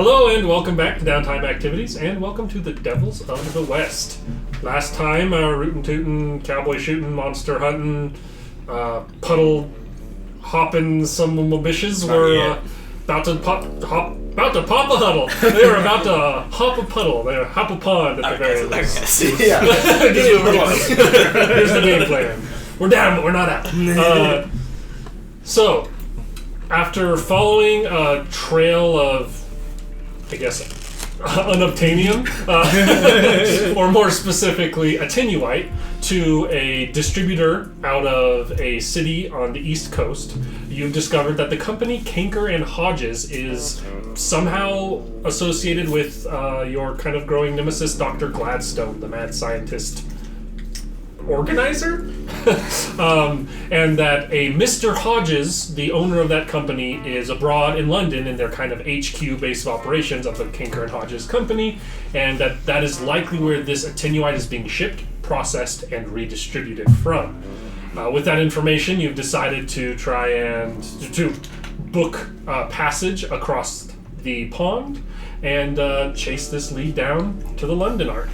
Hello and welcome back to Downtime Activities, and welcome to the Devils of the West. Last time, rootin' tootin', cowboy shooting, monster hunting, puddle hopping some militias were about to pop a huddle. They were about to hop a puddle. They hop a pond at the very least. Yeah. Here's the game plan. We're down, but we're not out. So, after following a trail of, I guess, unobtainium, or more specifically, attenuite, to a distributor out of a city on the East Coast, you've discovered that the company Kanker and Hodges is somehow associated with your kind of growing nemesis, Dr. Gladstone, the mad scientist organizer? And that a Mr. Hodges, the owner of that company, is abroad in London in their kind of HQ base of operations of the Kanker and Hodges company, and that is likely where this attenuite is being shipped, processed, and redistributed from. With that information, you've decided to try and to book passage across the pond and chase this lead down to the London Arc.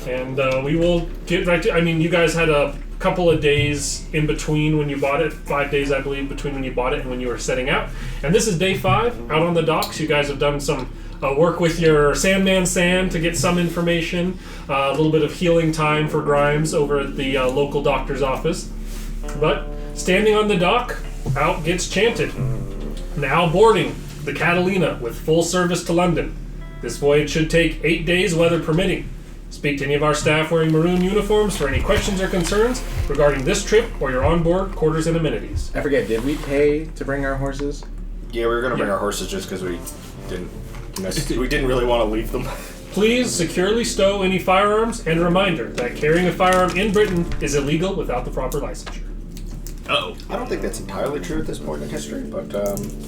And we will get right to... I mean, you guys had a couple of days in between when you bought it. 5 days, I believe, between when you bought it and when you were setting out. And this is day 5, out on the docks. You guys have done some work with your Sandman Sam to get some information. A little bit of healing time for Grimes over at the local doctor's office. But standing on the dock, out gets chanted. Now boarding the Catalina with full service to London. This voyage should take 8 days, weather permitting. Speak to any of our staff wearing maroon uniforms for any questions or concerns regarding this trip or your onboard quarters and amenities. I forget, did we pay to bring our horses? Yeah, we were going to bring our horses just because we didn't really want to leave them. Please securely stow any firearms, and a reminder that carrying a firearm in Britain is illegal without the proper licensure. Uh-oh. I don't think that's entirely true at this point in history, but...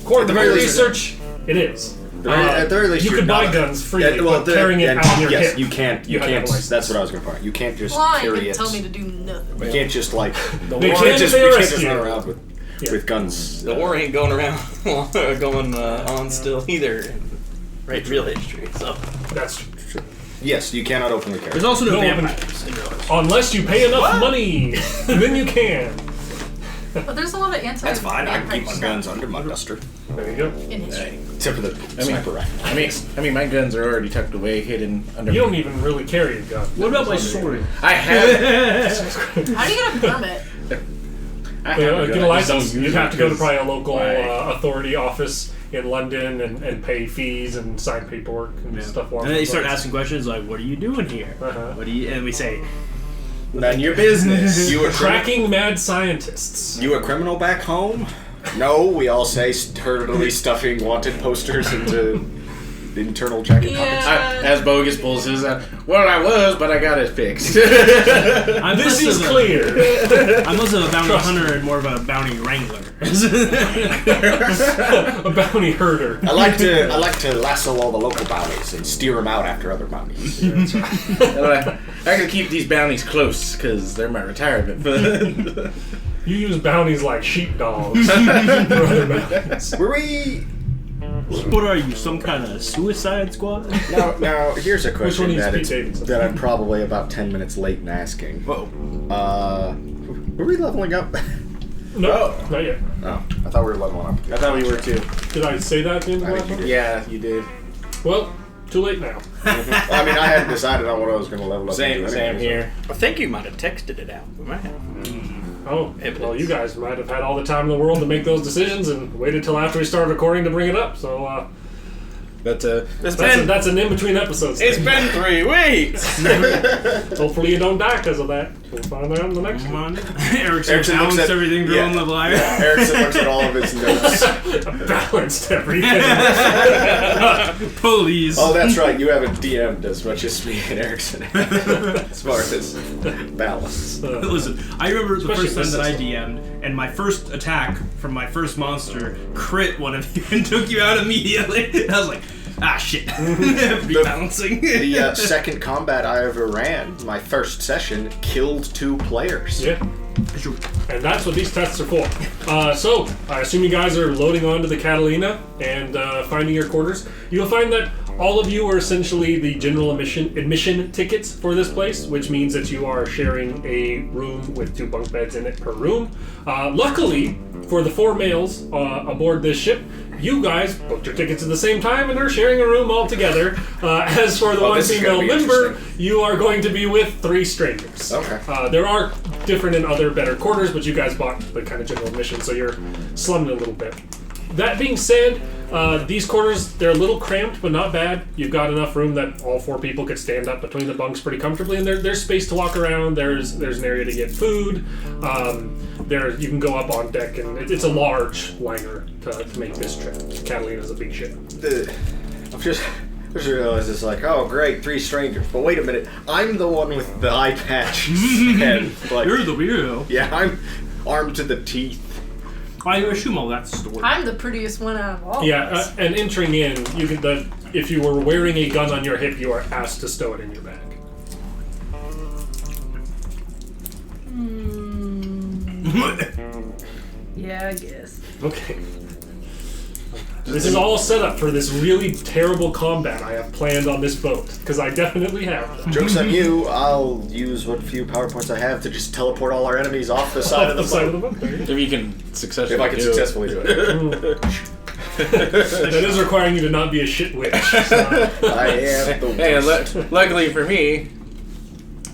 according to my research, it is. At the very least, you could buy guns freely, carrying it out in your yes, hip. you can't. You can't. That's what I was going to point out. You can't just carry it. Tell me to do nothing. You can't just They we can't just arrest run you. around with guns. The war ain't going around, going on still either. Right, real history. So That's true. Yes, you cannot openly carry. there's also no No vampires in real history. Unless you pay enough money, then you can. But there's a lot of anti. That's fine. I can keep my guns under my duster. There you go. in history. Except for the sniper rifle. I mean, my guns are already tucked away, hidden under. You don't even really carry a gun. What about my sword? I have. How do you get a permit? I have a Get gun, a I just don't license. use You'd it have to go to because- probably a local Why? authority office in London and pay fees and sign paperwork and stuff. And then they start asking questions like, "What are you doing here? Uh-huh. What do you?" And we say, None of your business. You a Tracking mad scientists. You a criminal back home? No, we all say sturdily stuffing wanted posters into internal jacket pockets. As Bogus pulls his out. Well, I was, but I got it fixed. "I'm This less is of a- clear. I'm less of a bounty hunter and more of a bounty wrangler." A bounty herder. I like to lasso all the local bounties and steer them out after other bounties. I can keep these bounties close because they're my retirement fund. You use bounties like sheepdogs for other bounties. Were we? What are you, some kind of suicide squad? Now here's a Which one question is that, Pete Davidson? that I'm probably about 10 minutes late in asking. Whoa. Were we leveling up? No, not yet. No, I thought we were leveling up. I thought we were too. Did I say that in the I last think you one? did. Yeah, you did. Well, too late now. Well, I mean, I hadn't decided on what I was going to level up. Same, into same anyway, here. I think you might have texted it out. We might have. Oh, Evidence. well, you guys might have had all the time in the world to make those decisions and waited till after we started recording to bring it up. So But that's an in-between episodes. It's been 3 weeks. Hopefully you don't die because of that. We'll find out in the next Come one. on. Erickson Erickson looks balanced at- everything, yeah. growing level higher. Erickson looks at all of his notes. Balanced everything. Police. Oh, that's right. You haven't DM'd as much as me and Erickson as far as balance. Listen, I remember the Especially first time this that I system. DM'd, and my first attack from my first monster crit one of you and took you out immediately. And I was like, ah, shit. Rebalancing. The second combat I ever ran, my first session, killed 2 players. Yeah. Sure. And that's what these tests are for. So, I assume you guys are loading onto the Catalina and finding your quarters. You'll find that all of you are essentially the general admission tickets for this place, which means that you are sharing a room with 2 bunk beds in it per room. Luckily, for the 4 males aboard this ship, you guys booked your tickets at the same time and are sharing a room all together. As for the one this is female gonna be member, you are going to be with 3 strangers. Okay. There are different and other better quarters, but you guys bought the kind of general admission, so you're slumming a little bit. That being said, these quarters, they're a little cramped, but not bad. You've got enough room that all 4 people could stand up between the bunks pretty comfortably, and there's space to walk around. There's an area to get food. You can go up on deck, and it's a large liner to make this trip. Catalina's a big ship. I just realized it's like, oh great, 3 strangers. But wait a minute, I'm the one with the eye patch. And like, You're the weirdo. yeah, I'm armed to the teeth. I assume all that's stored. I'm the prettiest one out of all. Yeah, of us. and entering in, you can. If you were wearing a gun on your hip, you are asked to stow it in your bag. Yeah, I guess. Okay. This is all set up for this really terrible combat I have planned on this boat, because I definitely have them. Joke's on you, I'll use what few power points I have to just teleport all our enemies off the side of the side boat. of the boat. There you go. If you can successfully If I can do it. successfully do it. That is requiring you to not be a shit witch. So. I am the Hey, worst. luckily for me,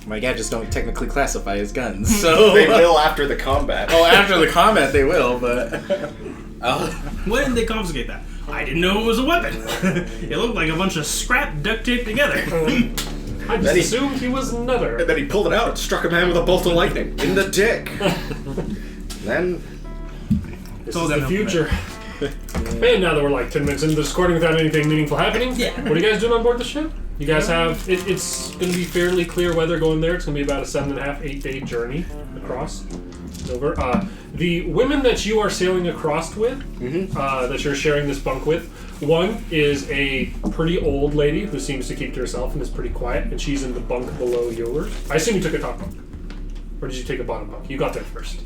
my gadgets don't technically classify as guns, so... They will after the combat. Oh, after the combat they will, but... When did they confiscate that? I didn't know it was a weapon. It looked like a bunch of scrap duct taped together. I just assumed he was nutter. And then he pulled it out and struck a man with a bolt of lightning in the dick. Then This is the future. And now that we're like 10 minutes into this recording without anything meaningful happening, what are you guys doing on board the ship? You guys have, it's going to be fairly clear weather going there. It's going to be about a 7.5, 8 day journey across. Over. The women that you are sailing across with, that you're sharing this bunk with, one is a pretty old lady who seems to keep to herself and is pretty quiet, and she's in the bunk below yours. I assume you took a top bunk. Or did you take a bottom bunk? You got there first.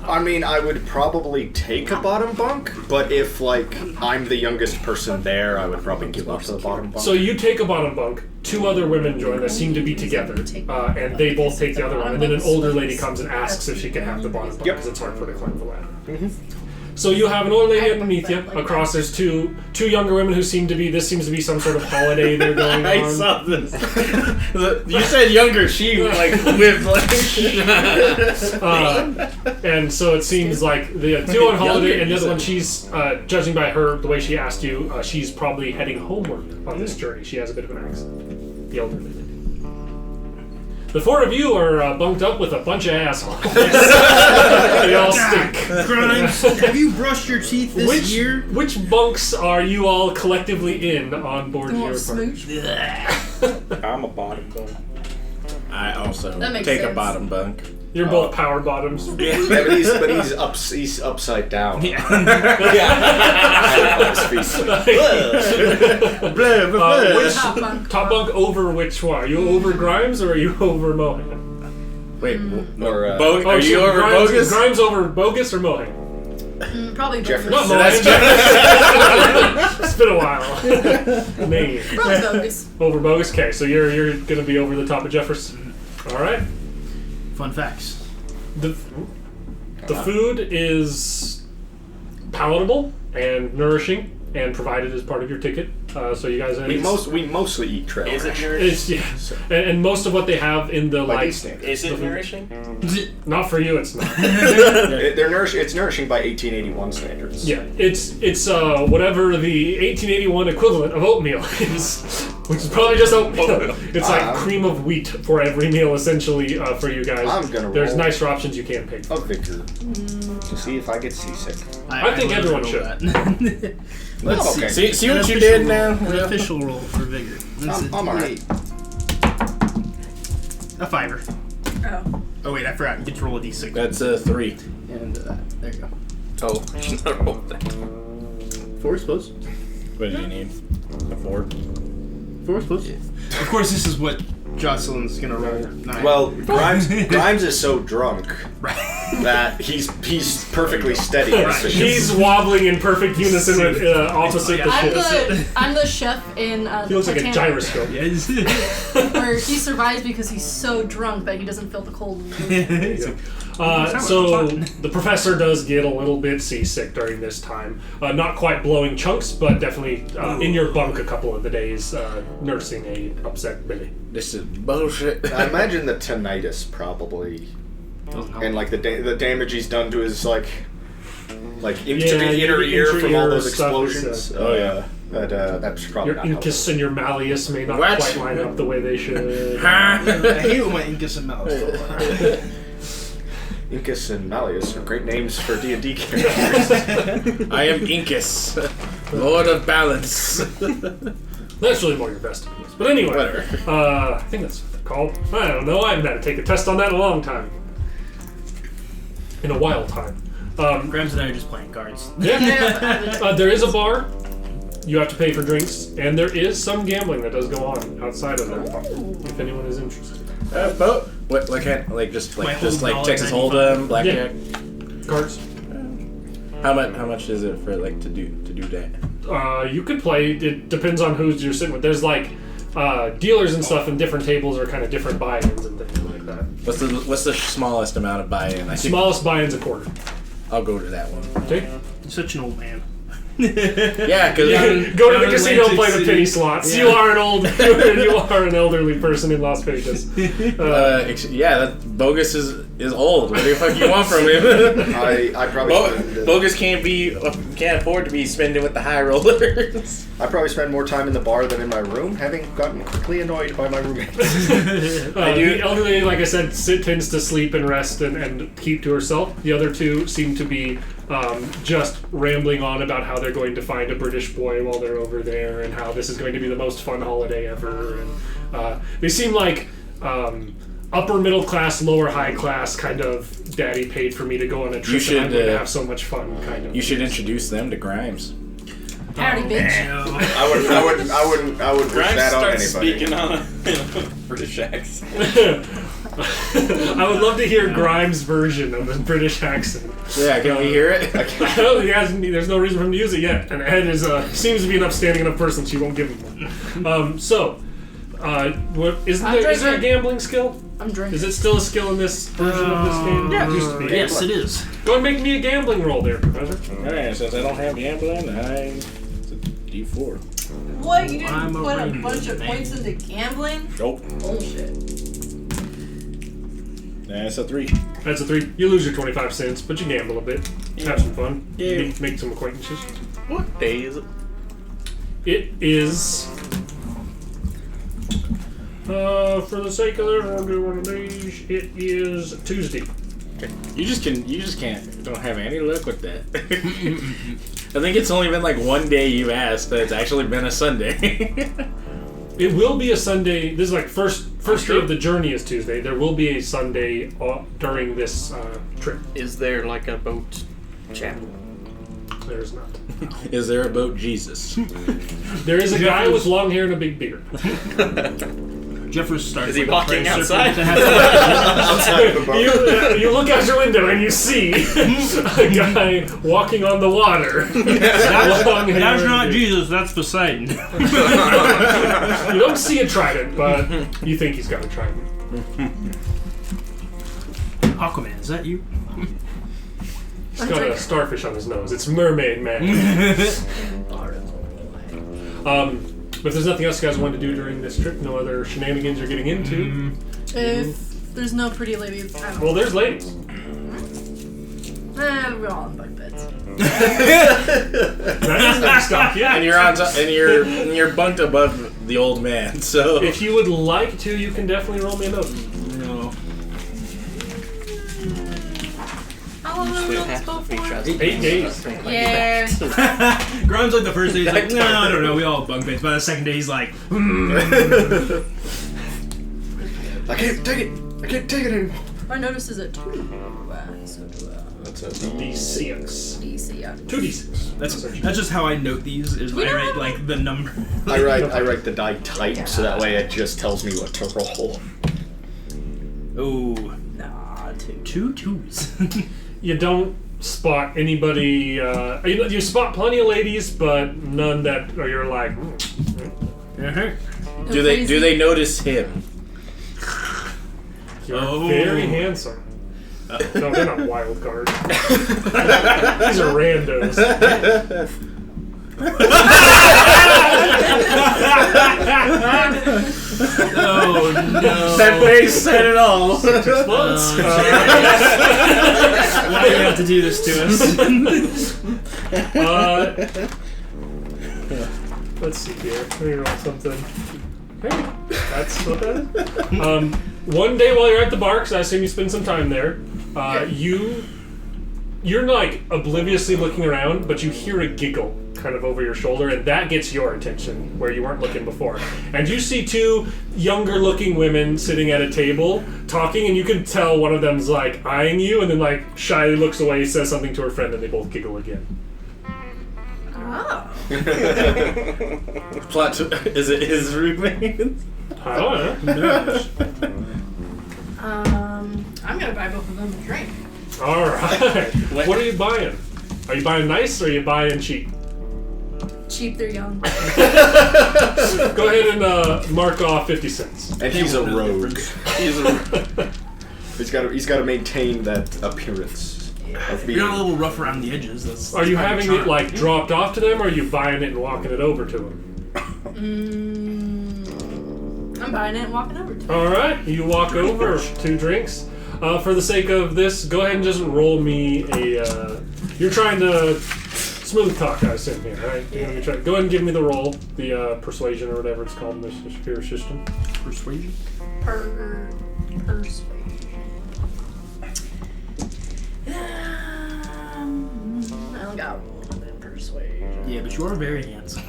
I mean, I would probably take a bottom bunk, but if, like, I'm the youngest person there, I would probably give up to the bottom bunk. So you take a bottom bunk, 2 other women join that seem to be together, and they both take the other one, and then an older lady comes and asks if she can have the bottom bunk, because it's hard for her to climb the ladder. So you have an old lady underneath you. Across there's two younger women who seems to be some sort of holiday they're going on. I saw this. You said younger, she like with like... And so it seems like the 2 on holiday, and the other one, she's, judging by her, the way she asked you, she's probably heading homeward on this journey. She has a bit of an accent. The elderly lady. The 4 of you are bunked up with a bunch of assholes. They all stink. Grimes, have you brushed your teeth this year? Which bunks are you all collectively in on board You your want party? smooch? I'm a bottom bunk. I also That makes take a sense. bottom bunk. You're both power bottoms. Yeah, but he's upside down. Yeah. On his feet. Which Top bunk. top bunk over which one? Are you over Grimes or are you over Mohan? Wait, Or, are you over Grimes, bogus? Grimes over bogus or Mohan? Probably Jeffrey. Not bogus. Mohan. that's It's been a while. Name. Probably bogus. Over bogus. Okay, so you're gonna be over the top of Jefferson. All right. Fun facts. The food is palatable and nourishing and provided as part of your ticket. So you guys, we mostly eat trail. Is it ration. nourishing? it's and most of what they have in the By like, these standards. Is it nourishing? not for you, it's not. It's nourishing by 1881 standards. Yeah, it's whatever the 1881 equivalent of oatmeal is, which is probably just oatmeal. It's like cream of wheat for every meal, essentially, for you guys. I'm gonna There's roll nicer options you can't pay for. a vigor to see if I get seasick. I think everyone roll should. that. Let's Okay. See An what you official did roll. now? An official roll for vigor. That's I'm alright. A 5. Oh. Oh wait, I forgot. You get to roll a d6. That's a 3. And there you go. Oh, I should not roll that. 4, I suppose. What do you need? A 4? 4, I suppose. Of course, this is what Jocelyn's gonna roll 9. Well, Grimes is so drunk that he's perfectly steady. in his Right. position. He's wobbling in perfect unison with opposite the ship. I'm the chef in He looks like a Titanic, gyroscope. Yes. where he survives because he's so drunk that he doesn't feel the cold. So the professor does get a little bit seasick during this time. Not quite blowing chunks, but definitely in your bunk a couple of the days, nursing a upset Billy. This is bullshit. I imagine the tinnitus probably, and like the damage he's done to his like into the inner ear from all those stuff is, explosions. oh, yeah. That's probably Your not incus and your malleus may not What? quite line up the way they should. I hate when my Incus and Malus don't lie. Incus and Malleus are great names for D&D characters. I am Incus, Lord of Balance. That's really more your best abilities. But anyway, Whatever. I think that's what they're called. I don't know. I haven't had to take a test on that in a long time. In a wild time. Grimes and I are just playing cards. Yeah. There is a bar. You have to pay for drinks, and there is some gambling that does go on outside of that bar, if anyone is interested. But what? Like just My Texas $195. Hold'em, blackjack. Cards. How much is it for to do that? You could play. It depends on who you're sitting with. There's dealers and stuff, and different tables are kind of different buy-ins and things like that. What's the smallest amount of buy-in? I think Smallest buy-in's a quarter. I'll go to that one. Okay. You're such an old man. Yeah, because Go to the casino, Atlantic play the City. penny slots. Yeah. You are an elderly person in Las Vegas. that Bogus is old. What the fuck you want from him? I probably Bogus can't afford to be spending with the high rollers. I probably spend more time in the bar than in my room, having gotten quickly annoyed by my roommates. The elderly, like I said, tends to sleep and rest and keep to herself. The other two seem to be just rambling on about how they're going to find a British boy while they're over there and how this is going to be the most fun holiday ever. And they seem like upper middle class, lower high class kind of daddy paid for me to go on a trip and I'm going to have so much fun kind of. You should introduce them to Grimes. Howdy, bitch. I would wish that on anybody. Speaking on a British accent. I would love to hear Grimes' version of the British accent. Yeah, can we hear it? There's no reason for him to use it yet, and Ed seems to be an upstanding enough person, so you won't give him one. Is there a gambling skill? I'm drinking. Is it still a skill in this version of this game? Yeah. It used to be. Yes, it is. Go and make me a gambling roll there, Professor. Alright, since I don't have gambling, it's a D4. What? You I'm didn't a put a rainbow bunch of man. points into gambling? Nope. Bullshit. That's a 3. That's a 3. You lose your 25 cents, but you gamble a bit. Have some fun. Yeah. Make some acquaintances. What day is it? It is. For the sake of this, I'll do one of these. It is Tuesday. You just don't have any luck with that. I think it's only been one day you asked that it's actually been a Sunday. It will be a Sunday. This is first day of the journey is Tuesday. There will be a Sunday during this trip. Is there a boat chapel? There is not. Is there a boat Jesus? There is a guy with long hair and a big beard. Jeffers starts. Is he a walking prayer outside? circle to have- You look out your window and you see a guy walking on the water. That's Long-haired not dude. Jesus. That's Poseidon. You don't see a trident, but you think he's got a trident. Aquaman, is that you? He's got a starfish on his nose. It's Mermaid Man. But if there's nothing else you guys want to do during this trip, no other shenanigans you're getting into. If there's no pretty ladies, I don't Well, there's ladies. we're all in bunk beds. That doesn't stop you. And you're bunked above the old man. So If you would like to, you can definitely roll me a note. no. How long will those go for? 8 days. Yeah. Grimes the first day he's like, no, I don't know. We all have bunk beds. By the second day he's like, I can't take it. I can't take it anymore. I noticed is a 2. So do That's a D6. DC. 2d6. That's just how I note these. Is I write like the number. I write the die type so that way it just tells me what to roll. Oh, Nah, 2. 2 2s. You don't spot anybody. You spot plenty of ladies, but none that you're like. Do they notice him? You're very handsome. No, they're not wild cards. These are randos. Oh no! That face said it all. Months. Why do you have to do this to us? Let's see here. Let me roll something. Hey, that's not bad. One day while you're at the bar, because I assume you spend some time there, you're like obliviously looking around, but you hear a giggle kind of over your shoulder, and that gets your attention where you weren't looking before. And you see 2 younger-looking women sitting at a table talking, and you can tell one of them's like eyeing you, and then like shyly looks away, says something to her friend, and they both giggle again. Oh. Plot is it his roommate? I don't know. I'm gonna buy both of them a drink. All right. What are you buying? Are you buying nice or are you buying cheap? Cheap, they're young. Go ahead and mark off 50 cents. And he's a rogue. He's got to maintain that appearance of being. You're a little rough around the edges. That's Are you part of having the it charm. like dropped off to them, or are you buying it and walking it over to them? I'm buying it and walking over to it. All right, you walk over 2 drinks. For the sake of this, go ahead and just roll me a. You're trying to smooth talk, I assume here, right? Yeah. Go ahead and give me the roll, the persuasion or whatever it's called in this superior system. Persuasion? Persuasion. I only got 1 in persuasion. Yeah, but you are very handsome.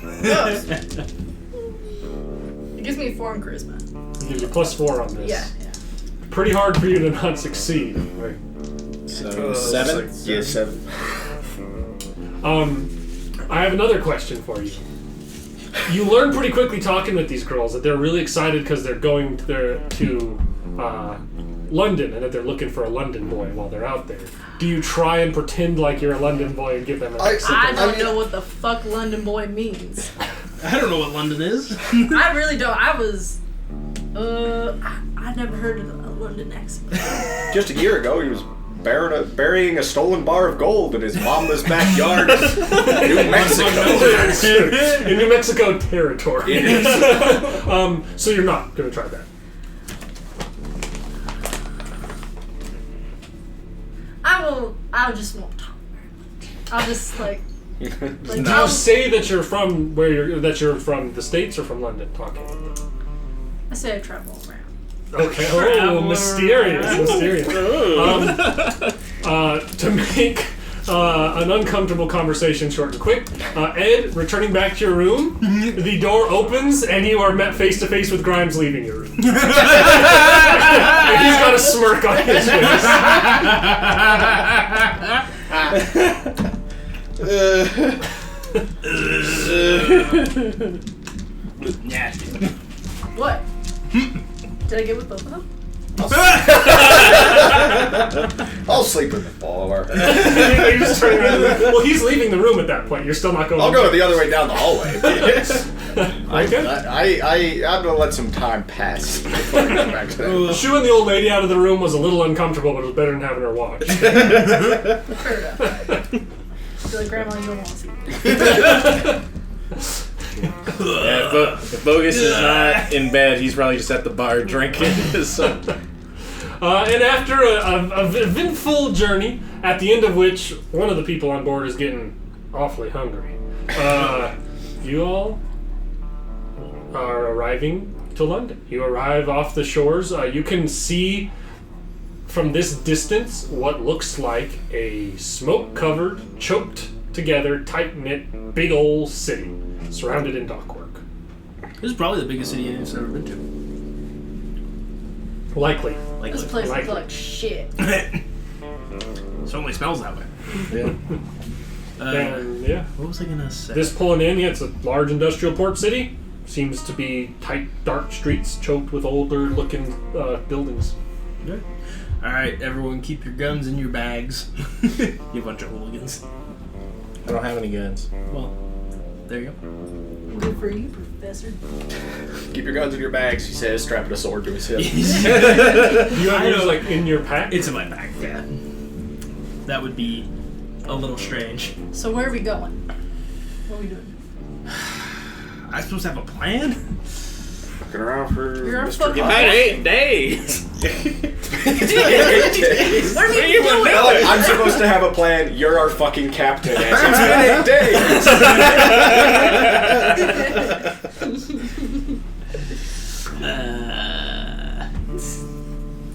It gives me 4 in charisma. It gives you +4 on this. Yeah. Pretty hard for you to not succeed, right? So 7. Yeah, 7. I have another question for you. You learn pretty quickly talking with these girls that they're really excited because they're going to London and that they're looking for a London boy while they're out there. Do you try and pretend like you're a London boy and give them an accent? I don't know what the fuck London boy means. I don't know what London is. I really don't. I never heard of a London accent. Just a year ago, he was burying a stolen bar of gold in his mama's backyard in New Mexico. In New Mexico territory. It is. So you're not going to try that. I just won't talk. I'll just like Do you say that you're from that you're from the States or from London talking? I say I travel around. Okay. Oh, mysterious. To make an uncomfortable conversation short and quick, Ed, returning back to your room, the door opens and you are met face to face with Grimes leaving your room. And he's got a smirk on his face. Nasty. What? Did I get with both of them? I'll sleep in the bar. You're just turning around. Well, he's leaving the room at that point. You're still not going. I'll go the other way down the hallway. Okay. I'm gonna let some time pass before I go back to that. Shooing the old lady out of the room was a little uncomfortable, but it was better than having her watch. Fair enough. I feel like Grandma, you don't want to see me. Yeah, if Bogus is not in bed, he's probably just at the bar drinking. So. And after a eventful journey, at the end of which one of the people on board is getting awfully hungry, you all are arriving to London. You arrive off the shores. You can see from this distance what looks like a smoke-covered, choked together, tight-knit, big old city, surrounded in dockwork. This is probably the biggest city I've ever been to. Likely. This place looks Likely. like shit. Certainly smells that way. Yeah. And yeah, What was I gonna say? this pulling in, yeah, it's a large industrial port city. Seems to be tight, dark streets choked with older-looking buildings. Good. All right, everyone, keep your guns in your bags. You bunch of hooligans. I don't have any guns. Well, there you go. Good for you, Professor. Keep your guns in your bags, he says, strapping a sword to his hip. You have I yours don't- like in your pack. It's in my bag. Yeah. That would be a little strange. So where are we going? What are we doing? I'm supposed to have a plan? Looking around for You're a Mr. fucking- Hodges. 8 days. What are we doing? Well, like, I'm supposed to have a plan. You're our fucking captain. And it's been 8 days.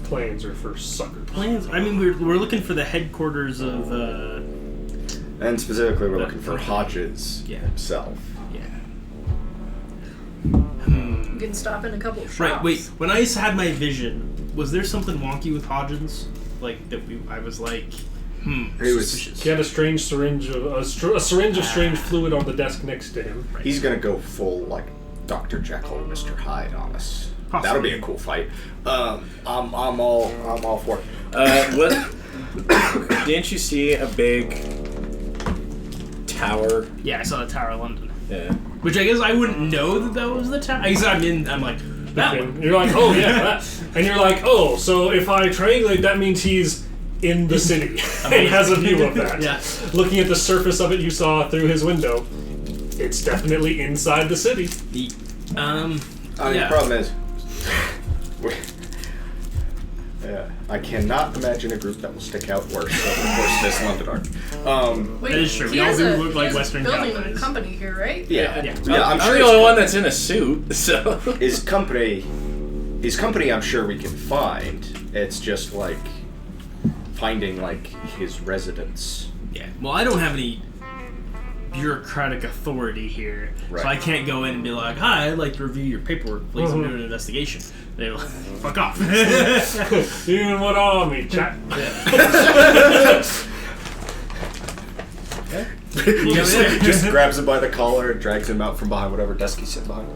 Plans are for suckers. Plans? I mean, we're looking for the headquarters of, And specifically, we're looking for Hodges himself. yeah. We can stop in a couple of shops. Right, wait. When I had my vision, was there something wonky with Hodges? Like, I was like, He was- suspicious. He had a strange syringe of a syringe of strange fluid on the desk next to him. He's gonna go full like Dr. Jekyll and Mr. Hyde on us. Possibly. That'll be a cool fight. I'm all for it. What? Didn't you see a big tower? Yeah, I saw the Tower of London. Yeah. Which I guess I wouldn't know that was the tower. I guess I'm like, that one. You're like, oh yeah, that. And you're like, oh, so if I triangulate, that means he's in the city and has a view of that. Yeah. Looking at the surface of it you saw through his window, it's definitely inside the city. I mean, Yeah. the problem is, I cannot imagine a group that will stick out worse over the course of this London arc. Wait, That is true. he We all has do a- look he like has a Western building cowboys. company here, right? Yeah, Yeah. I'm I'm sure the only one that's in a suit, so. his company, I'm sure we can find. It's just like finding like his residence. Yeah. Well, I don't have any bureaucratic authority here, Right. so I can't go in and be like, "Hi, I'd like to review your paperwork, please. I'm doing an investigation." They're like, "Fuck off." You in what army, chap? He just grabs him by the collar and drags him out from behind whatever desk he's sitting behind.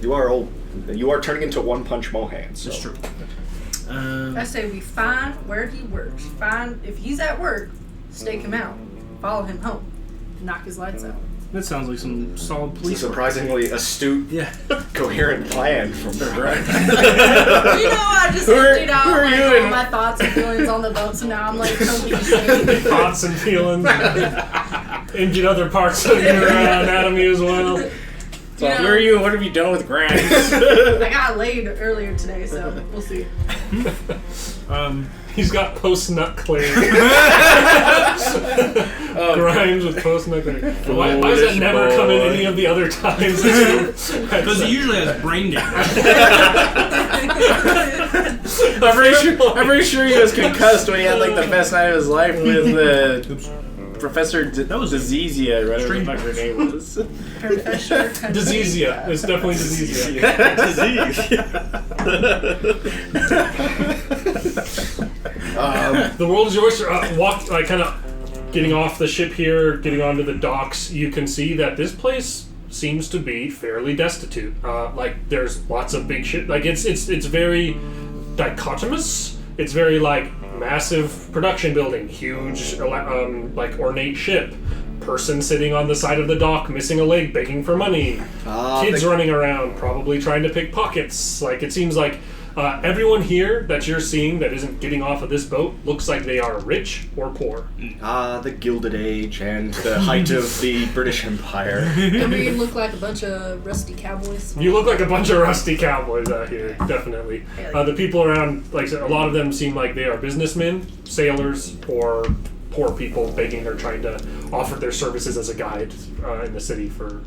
You are turning into One Punch Mohan. So. That's true. I say we find where he works. Find if he's at work, stake him out. Follow him home. Knock his lights out. That sounds like some solid It's a police work. surprisingly astute, Yeah. coherent plan from the right. You know, I just emptied out who are like, you all and- my thoughts and feelings on the boat, so now I'm like totally Thoughts and feelings. Injured other parts of your anatomy as well. So, who are you? What have you done with Grimes? I got laid earlier today, so we'll see. He's got post-nut clear. Grimes with post-nut clear. Why does that never come in any of the other times? Because he usually has brain damage. I'm pretty sure he was concussed when he had like the best night of his life with Professor Dizizia, or whatever the fuck her name was. Professor Diseasia. It's definitely diseasia. The world is your oyster. Kind of getting off the ship here, getting onto the docks. You can see that this place seems to be fairly destitute. Like there's lots of big shit. Like it's very dichotomous. It's very like massive production building, huge like ornate ship. Person sitting on the side of the dock, missing a leg, begging for money. Kids running around, probably trying to pick pockets. Like it seems like everyone here that you're seeing that isn't getting off of this boat looks like they are rich or poor. The Gilded Age and the height of the British Empire. And we look like a bunch of rusty cowboys. You look like a bunch of rusty cowboys out here, definitely. The people around, like I said, a lot of them seem like they are businessmen, sailors, or poor people begging or trying to offer their services as a guide in the city for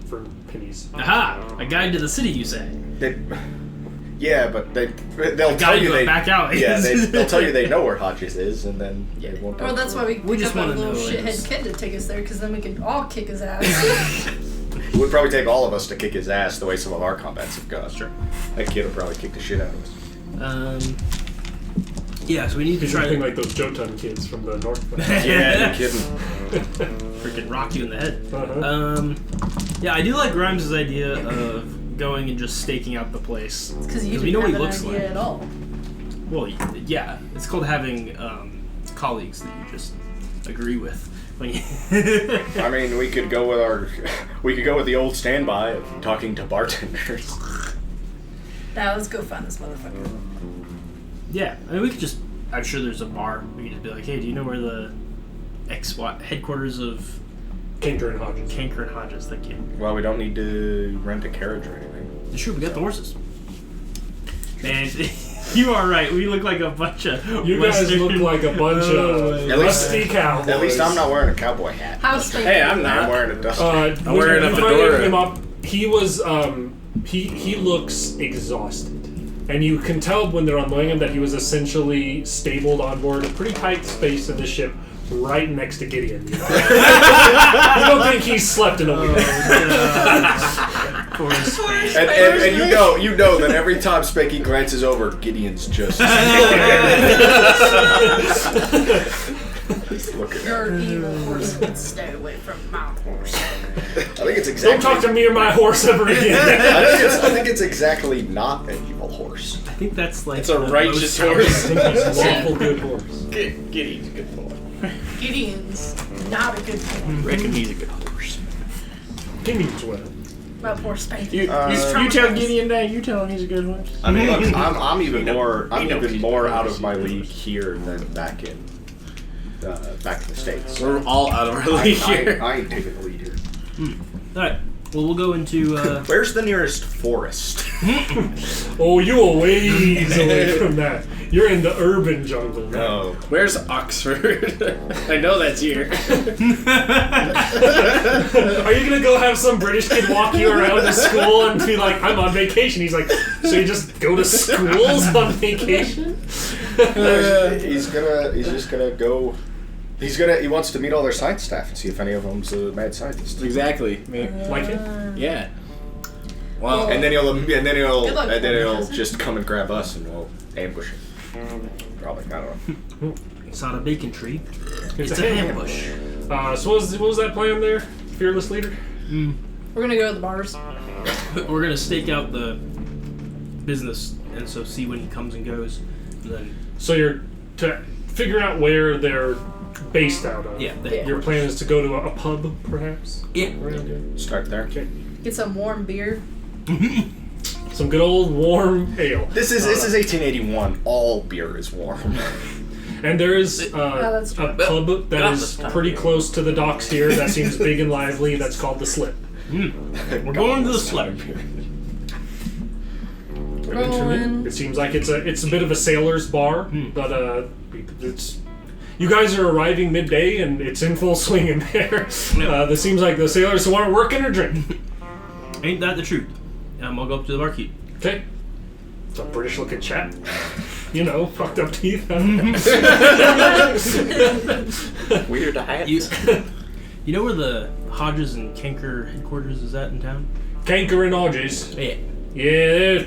pennies. Aha! A guide to the city, you say? But they'll tell Guide you to a they back alley. they'll tell you they know where Hodges is, and then they won't. Well, that's why we We pick just up a wanna little know shithead is- kid to take us there, because then we can all kick his ass. It would probably take all of us to kick his ass the way some of our combats have gone. Sure. That kid will probably kick the shit out of us. Yeah, so we need to He's try something to like those Jotun kids from the north. Yeah, no kidding. freaking rock you in the head. Uh-huh. Yeah, I do like Grimes' idea of going and just staking out the place. Because you we didn't know what have he an looks idea like. at all. Well, yeah, it's called having colleagues that you just agree with. When you I mean, we could go with the old standby of talking to bartenders. Now let's go find this motherfucker. Yeah, I mean, we could just. I'm sure there's a bar. We could just be like, hey, do you know where the headquarters of Kanker and Hodges. Kanker and Hodges? Thank you. Well, we don't need to rent a carriage or anything. Sure, we got the horses. Man, you are right. We look like a bunch of. You guys look like a bunch of At least- rusty cowboys. At least I'm not wearing a cowboy hat. How's Spanky? Hey, I'm I'm not. wearing a dust. I'm wearing a fedora. Him up. He was he looks exhausted, and you can tell when they're unloading him that he was essentially stabled on board a pretty tight space of the ship, right next to Gideon. You don't think he's slept in a week? Poor Spanky. And you know that every time Spanky glances over, Gideon's just looking at Your her. evil horse would stay away from my horse. I think it's exactly. Don't talk to me or my horse ever again. I think it's exactly not an evil horse. I think that's like. It's a the righteous most- horse. He's a lawful good horse. Gideon's a good boy. Gideon's not a good boy. Reckon he's a good horse. Gideon's well. About poor Spanky. You tell Gideon that. You tell him he's a good horse. I mean, look, I'm even more out of my league here than back in the States. We're all out of our league here. I ain't taking the lead here. Alright, well, we'll go into. Where's the nearest forest? Oh, you are ways away from that. You're in the urban jungle now. No. Where's Oxford? I know that's here. Are you gonna go have some British kid walk you around to school and be like, "I'm on vacation"? He's like, "So you just go to schools on vacation?" He's just gonna go. He wants to meet all their science staff and see if any of them's a mad scientist. Exactly. Like it? Yeah. Well, And then he'll Good luck, Professor. just come and grab us and we'll ambush him. Probably, I don't know. It's not a bacon tree. It's It's a an ham. ambush. So what was that plan there, fearless leader? We're gonna go to the bars. We're gonna stake out the business and so see when he comes and goes. And then, So you're to figure out where they're based out of. yeah, Your plan is to go to a pub, perhaps. yeah. Around here? Start there. Okay. Get some warm beer. Some good old warm ale. This is 1881. All beer is warm. And there is that's a true. pub that is pretty close to the docks here that seems big and lively. That's called the Slip. We're going to the slip. Rolling. It seems like it's a bit of a sailor's bar, but it's. You guys are arriving midday and it's in full swing in there. This seems like the sailors want to work or drink. Ain't that the truth? I'll go up to the barkeep. Okay. It's a British looking chap. You know, fucked up teeth. Weird hat. You know where the Hodges and Kanker headquarters is at in town? Kanker and Hodges. Yeah. Yeah.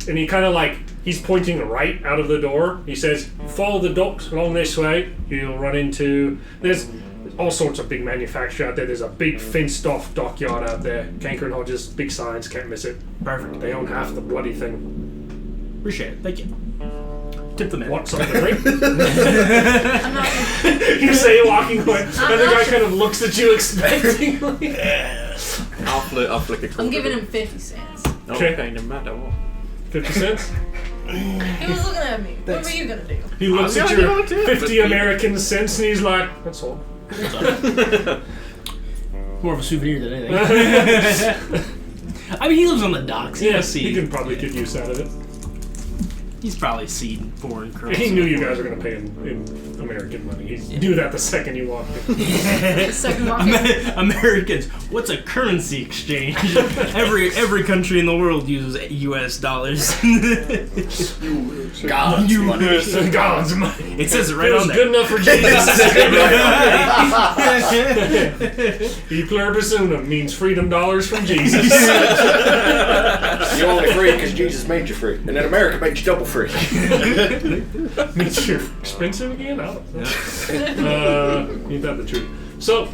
And he kind of he's pointing right out of the door. He says, follow the docks along this way. You'll run into, there's all sorts of big manufacturers out there. There's a big fenced off dockyard out there. Kanker and Hodges, big signs, can't miss it. Perfect. They own half the bloody thing. Appreciate it. Thank you. Tip the man. Want something to drink? I'm not. You say walking away, and the guy kind of looks at you expectingly. I'll flick a quarter. I'm giving him 50 cents. Okay, no matter what. 50 cents? He was looking at me. What were you gonna do? He looks I was at gonna your do it too, 50 American cents and he's like, that's all. More of a souvenir than anything. I mean, he lives on the docks. He Yeah, must see. he can probably get use out of it. He's probably seen foreign currency. He knew you guys were going to pay him in American money. He knew that the second you walked in. The second walk in. Americans, what's a currency exchange? every country in the world uses U.S. dollars. God's money. God's money. It says it right It was on good there. enough for Jesus. E pluribus unum means freedom dollars from Jesus. You're only free because Jesus made you free. And then America made you double free. Means you're expensive again? I don't know. Ain't that the truth? So,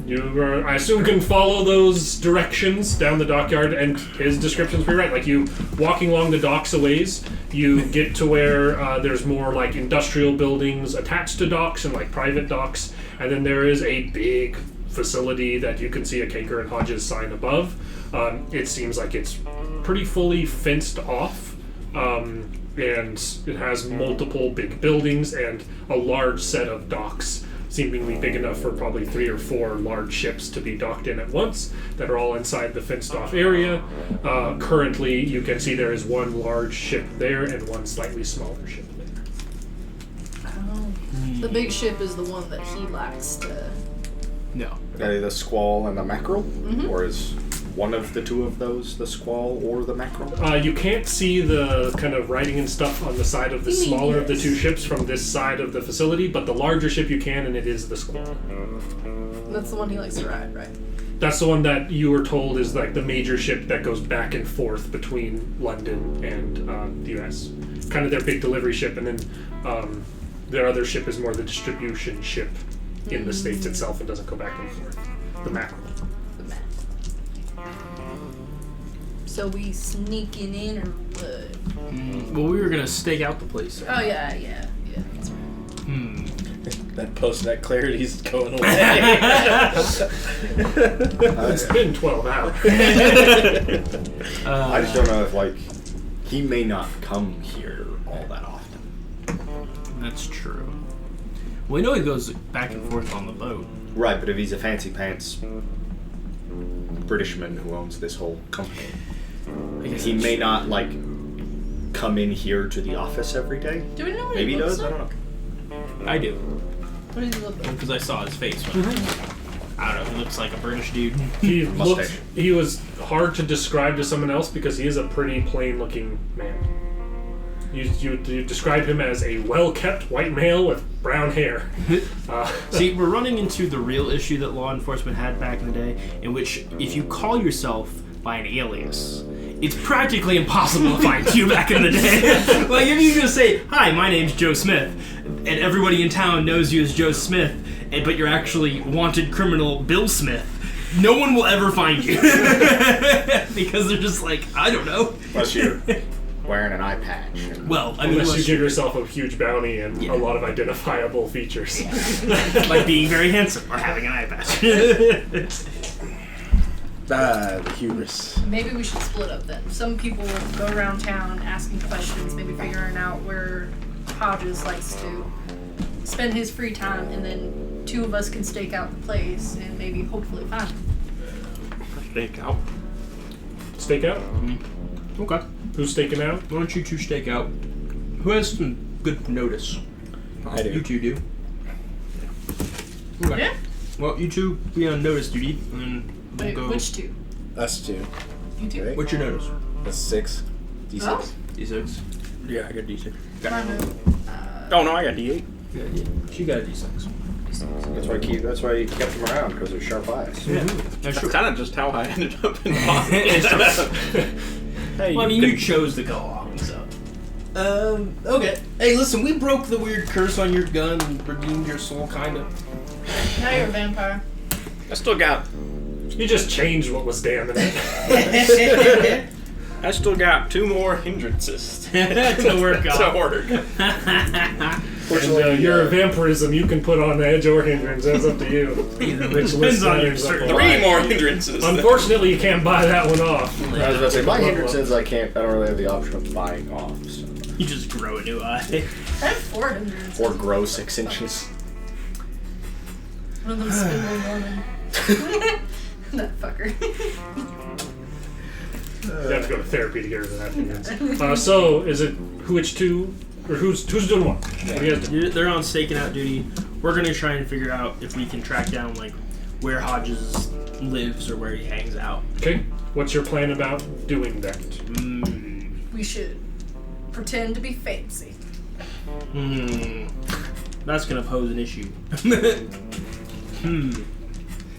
you, I assume, can follow those directions down the dockyard, and his description's pretty right. Like, you walking along the docks a ways, you get to where there's more, like, industrial buildings attached to docks and, like, private docks, and then there is a big facility that you can see a Caker and Hodges sign above. It seems like it's pretty fully fenced off, and it has multiple big buildings and a large set of docks, seemingly big enough for probably 3 or 4 large ships to be docked in at once, that are all inside the fenced off area. Currently, you can see there is one large ship there and one slightly smaller ship there. Oh. The big ship is the one that he likes to. No. The squall and the mackerel? Or is one of the two of those the squall or the mackerel? You can't see the kind of writing and stuff on the side of the smaller of the two ships from this side of the facility, but the larger ship you can, and it is the squall. That's the one he likes to ride, right? That's the one that you were told is like the major ship that goes back and forth between London and the US. Kind of their big delivery ship, and then their other ship is more the distribution ship in the States itself and doesn't go back and forth. The mackerel. The map. So we sneaking in or what? Well, we were gonna stake out the place. Oh yeah, that's right. That post-nut clarity's going away. It's been 12 hours. I just don't know if, like, he may not come here all that often. That's true. We know he goes back and forth on the boat. Right, but if he's a fancy pants Britishman who owns this whole company, I guess he may not, like, come in here to the office every day. Do we know what Maybe he he looks does, I like? don't know. I do. What does he look like? Because I saw his face. I don't know, he looks like a British dude. He Mustache. he was hard to describe to someone else because he is a pretty plain looking man. You describe him as a well-kept white male with brown hair. See, we're running into the real issue that law enforcement had back in the day, in which if you call yourself by an alias, it's practically impossible to find you back in the day. Like, if you just say, "Hi, my name's Joe Smith," and everybody in town knows you as Joe Smith, but you're actually wanted criminal Bill Smith, no one will ever find you. Because they're just like, I don't know. Unless you're wearing an eye patch. Well, I mean, Unless you give yourself a huge bounty and a lot of identifiable features. like being very handsome or having an eye patch. The hubris. Maybe we should split up then. Some people go around town asking questions, maybe figuring out where Hodges likes to spend his free time, and then 2 of us can stake out the place and maybe hopefully find him. Stake out. Stake out? Okay. Who's staking out? Why don't you 2 stake out? Who has some good notice? I do. You 2 do. Okay. Yeah? Well, you 2 be on notice duty, and then we'll Wait, go. which 2? Us two. You 2? Right? What's your notice? That's 6. D6. Oh. D6. Yeah, I got D6. Mine, Oh no, I got D8. Yeah, she got a D6. That's why you kept him around, because of sharp eyes. Yeah. That's kind of just how I ended up in posse. Hey, well, I mean, you chose to go along, so. Okay. Hey, listen, we broke the weird curse on your gun and redeemed your soul, kinda. now you're a vampire. I still got You just changed what was damning it. I still got 2 more hindrances to work to on. order. And your vampirism you can put on edge or hindrance. That's up to you. Which Depends on your ends up certain- alive. 3 more hindrances. Unfortunately, you can't buy that one off. I was about to say, my hindrances I don't really have the option of buying off, so. You just grow a new eye. I have 4 hindrances. Or grow 6 inches. One of them spindle woman. That fucker. You have to go to therapy to get rid of that hindrance. So, is it which 2? Or who's doing what? What do you guys do? They're on staking out duty. We're gonna try and figure out if we can track down, like, where Hodges lives or where he hangs out. Okay. What's your plan about doing that? We should pretend to be fancy. That's gonna pose an issue.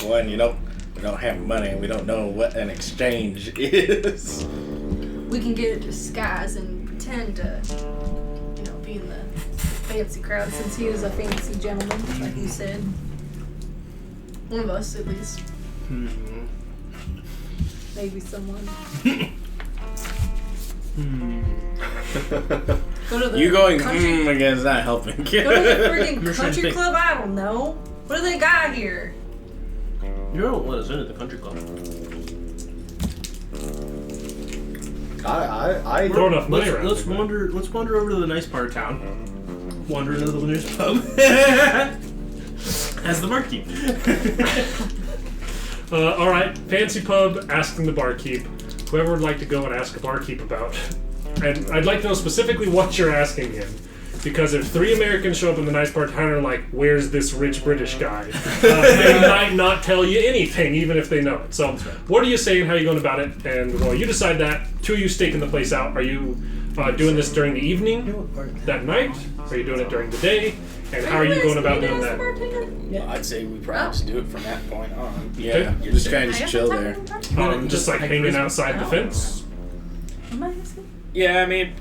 One, we don't have money and we don't know what an exchange is. we can get a disguise and pretend to, be in the fancy crowd since he is a fancy gentleman, like you said. One of us, at least. Maybe someone. Go to the You going country, again is not helping. Go to the freaking country club? I don't know. What do they got here? You don't let us into the country club. I Throw enough money around. Let's wander over to the nice part of town. Wander into the nearest pub. As the barkeep. All right, fancy pub. Asking the barkeep. Whoever would like to go and ask a barkeep about. And I'd like to know specifically what you're asking him. Because if 3 Americans show up in the nice part of town and are like, where's this rich British guy? They might not tell you anything, even if they know it. So, what are you saying? How are you going about it? And while you decide that, 2 of you staking the place out. Are you doing this during the evening, that night? Are you doing it during the day? And how are you going about doing that? Well, I'd say we probably just do it from that point on. Yeah, just kind of just chill there. Just like hanging outside the fence? Am I asking? Yeah, I mean,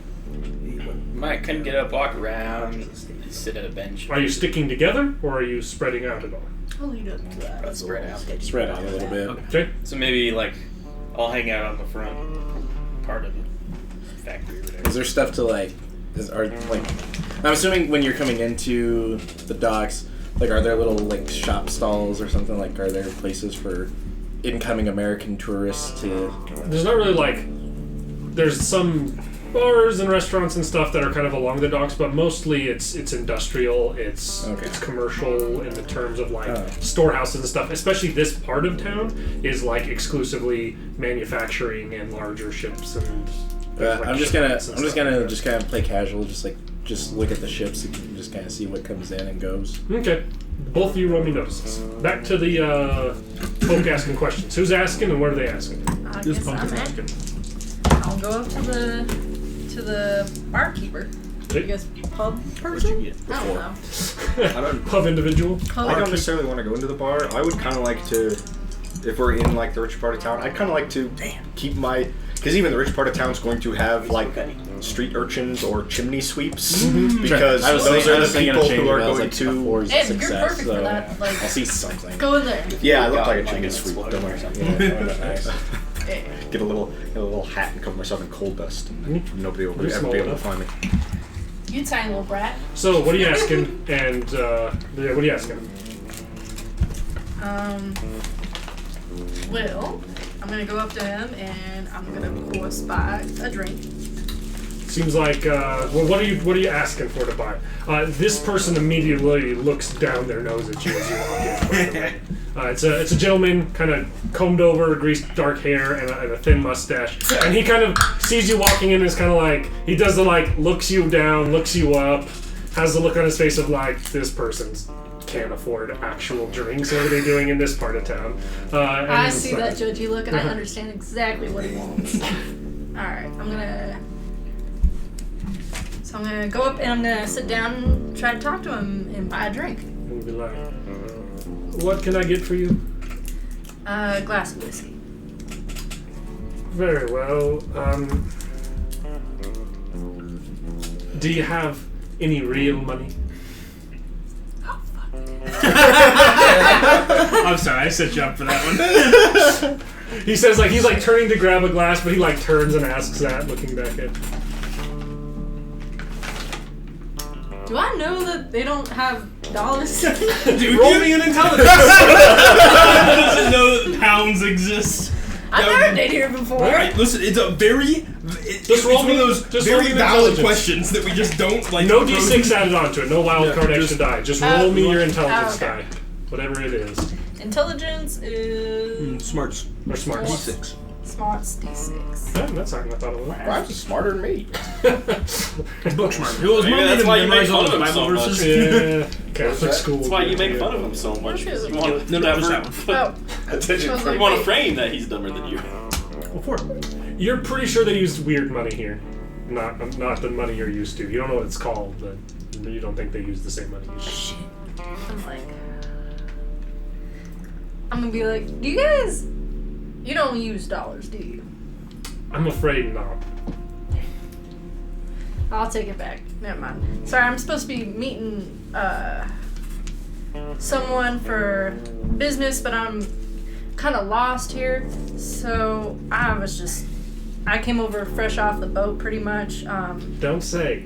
might couldn't get up, walk around, sit at a bench. Are you sticking together, or are you spreading out at all? Oh, he doesn't do that. Spread out. Spread out a little bit. Okay. So maybe like I'll hang out on the front part of the factory or whatever. Is there stuff to I'm assuming when you're coming into the docks, are there little shop stalls or something? Are there places for incoming American tourists to? There's not really there's some bars and restaurants and stuff that are kind of along the docks, but mostly it's industrial, it's commercial in the terms of storehouses and stuff. Especially this part of town is exclusively manufacturing and larger ships and. I'm just gonna play casual, just look at the ships and just kind of see what comes in and goes. Okay, both of you roll me notices. Back to the folk asking questions. Who's asking and what are they asking? I guess I'm asking. I'll go up to the barkeeper. I guess pub person? I don't know. Pub individual? I don't necessarily want to go into the bar. I would kind of like to, if we're in the rich part of town, I'd kind of like to keep my, because even the rich part of town's going to have street urchins or chimney sweeps, because those are the people who are going to. Ed, you're perfect for that. I'll see something. Go in there. Yeah, I look like a chimney sweep. Don't worry. Nice. Get a little hat and cover myself in coal dust. Nobody will ever be able to find me. You tiny little brat. So, what are you asking? And what are you asking? Well, I'm gonna go up to him and I'm gonna, of course, buy a drink. Seems like what are you asking for to buy? This person immediately looks down their nose at you as you walk in. It's a gentleman, kind of combed over, greased dark hair, and a thin mustache. And he kind of sees you walking in and is kind of he does the looks you down, looks you up, has the look on his face of this person's can't afford actual drinks. What are they doing in this part of town? I see that judgy look and I understand exactly what he wants. Alright, I'm gonna go up and I'm gonna sit down and try to talk to him and buy a drink. And be like, what can I get for you? A glass of whiskey. Very well. Do you have any real money? Oh, fuck. I'm sorry, I set you up for that one. He says he's turning to grab a glass, but he turns and asks that, looking back at. Do I know that they don't have dollars? Dude, roll me an intelligence. Doesn't know that pounds exist. I've never been here before. Alright, listen, it's a very Just roll one of those very valid questions that we just don't No d6 added onto it. No wild card extra die. Just roll me your intelligence die, whatever it is. Intelligence is smarts or smarts. D6. smarts D6. Yeah, that's not what I thought it was. Rhymes is smarter than me. Book smart. Who was Maybe that's why you make fun of him Bible so much. verses? Yeah, Catholic school. That's why you make fun of him so much. What's You want No, that was that one. Oh, Attention. Sounds you want to frame that he's dumber than you. Well, 4. You're pretty sure they used weird money here. Not the money you're used to. You don't know what it's called, but you don't think they use the same money you should. I'm gonna be like, do you guys, you don't use dollars, do you? I'm afraid not. I'll take it back. Never mind. Sorry, I'm supposed to be meeting someone for business, but I'm kind of lost here. So I came over fresh off the boat pretty much. Don't say.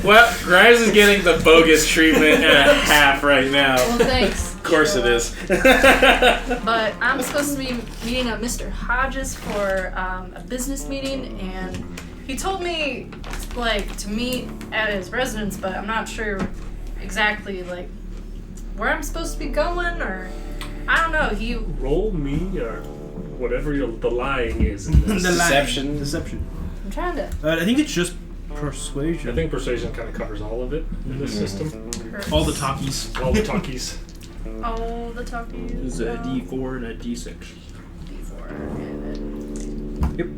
Well, Grimes is getting the bogus treatment and a half right now. Well, thanks. Of course it is. But I'm supposed to be meeting a Mr. Hodges for a business meeting, and he told me like to meet at his residence, but I'm not sure exactly like where I'm supposed to be going, or I don't know. Roll me or whatever the lying is in this. Deception. I'm trying to. I think it's just persuasion. I think persuasion kind of covers all of it in this system. All the talkies. All the talkies. All the talkies. It's a D4 and a D6. D4 and then. Yep.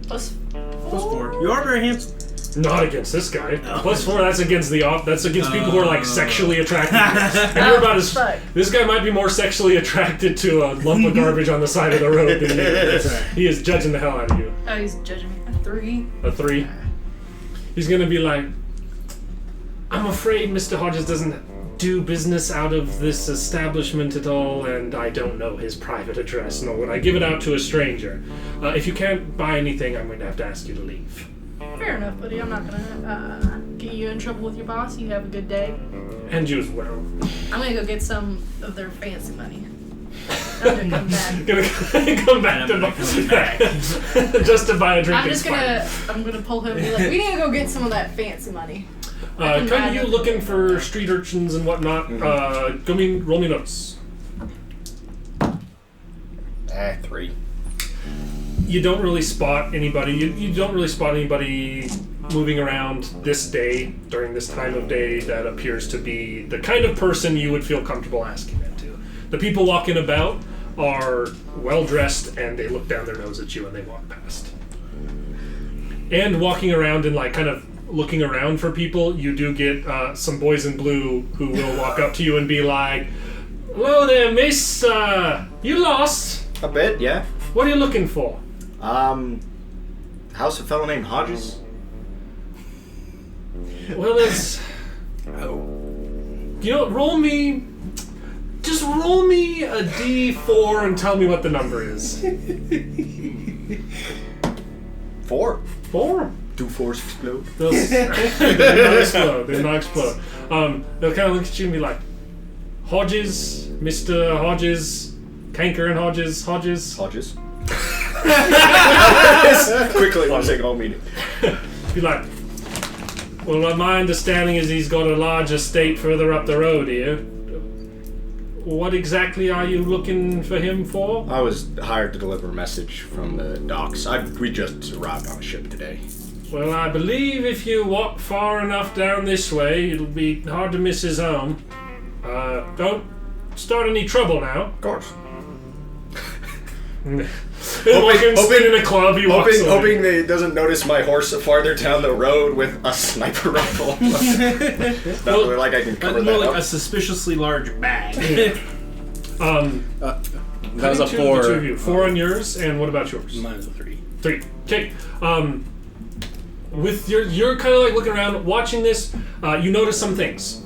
Plus 4. You are very handsome. Not against this guy. Plus 4. That's against that's against people who are like sexually attracted. And you're about as. Fuck. This guy might be more sexually attracted to a lump of garbage on the side of the road than you. Right. He is judging the hell out of you. Oh, he's judging me. A 3. A 3. He's gonna be like, I'm afraid Mr. Hodges doesn't do business out of this establishment at all, and I don't know his private address, nor would I give it out to a stranger. If you can't buy anything, I'm going to have to ask you to leave. Fair enough, buddy. I'm not gonna get you in trouble with your boss. You have a good day. And you as well. I'm gonna go get some of their fancy money. I'm gonna come back. Gonna come back just to buy a drink. I'm gonna pull him and be like, we need to go get some of that fancy money. Kind of you looking for street urchins and whatnot. Roll me notes. 3. You don't really spot anybody. You don't really spot anybody moving around this day during this time of day that appears to be the kind of person you would feel comfortable asking that to. The people walking about are well dressed and they look down their nose at you and they walk past. And walking around and like kind of looking around for people, you do get some boys in blue who will walk up to you and be like, "Hello there, miss. You lost? A bit, yeah. What are you looking for?" How's a fellow named Hodges? Well, it's... You know, roll me a D4 and tell me what the number is. 4. 4? Do 4s explode? They do not explode. They'll kind of look at you and be like, Hodges, Mr. Hodges, Canker and Hodges. Hodges. Quickly, let's take all meeting. Be like, well, my understanding is he's got a large estate further up the road here. What exactly are you looking for him for? I was hired to deliver a message from the docks. We just arrived on a ship today. Well, I believe if you walk far enough down this way, it'll be hard to miss his home. Don't start any trouble now. Of course. Hoping in a club, he walks away. Hoping they doesn't notice my horse farther down the road with a sniper rifle. It's not really like I can cover that more like up. a suspiciously large bag. That was a 4. The two of you. 4 on yours, and what about yours? Mine was a 3. 3. Okay. With you're kind of like looking around, watching this. You notice some things.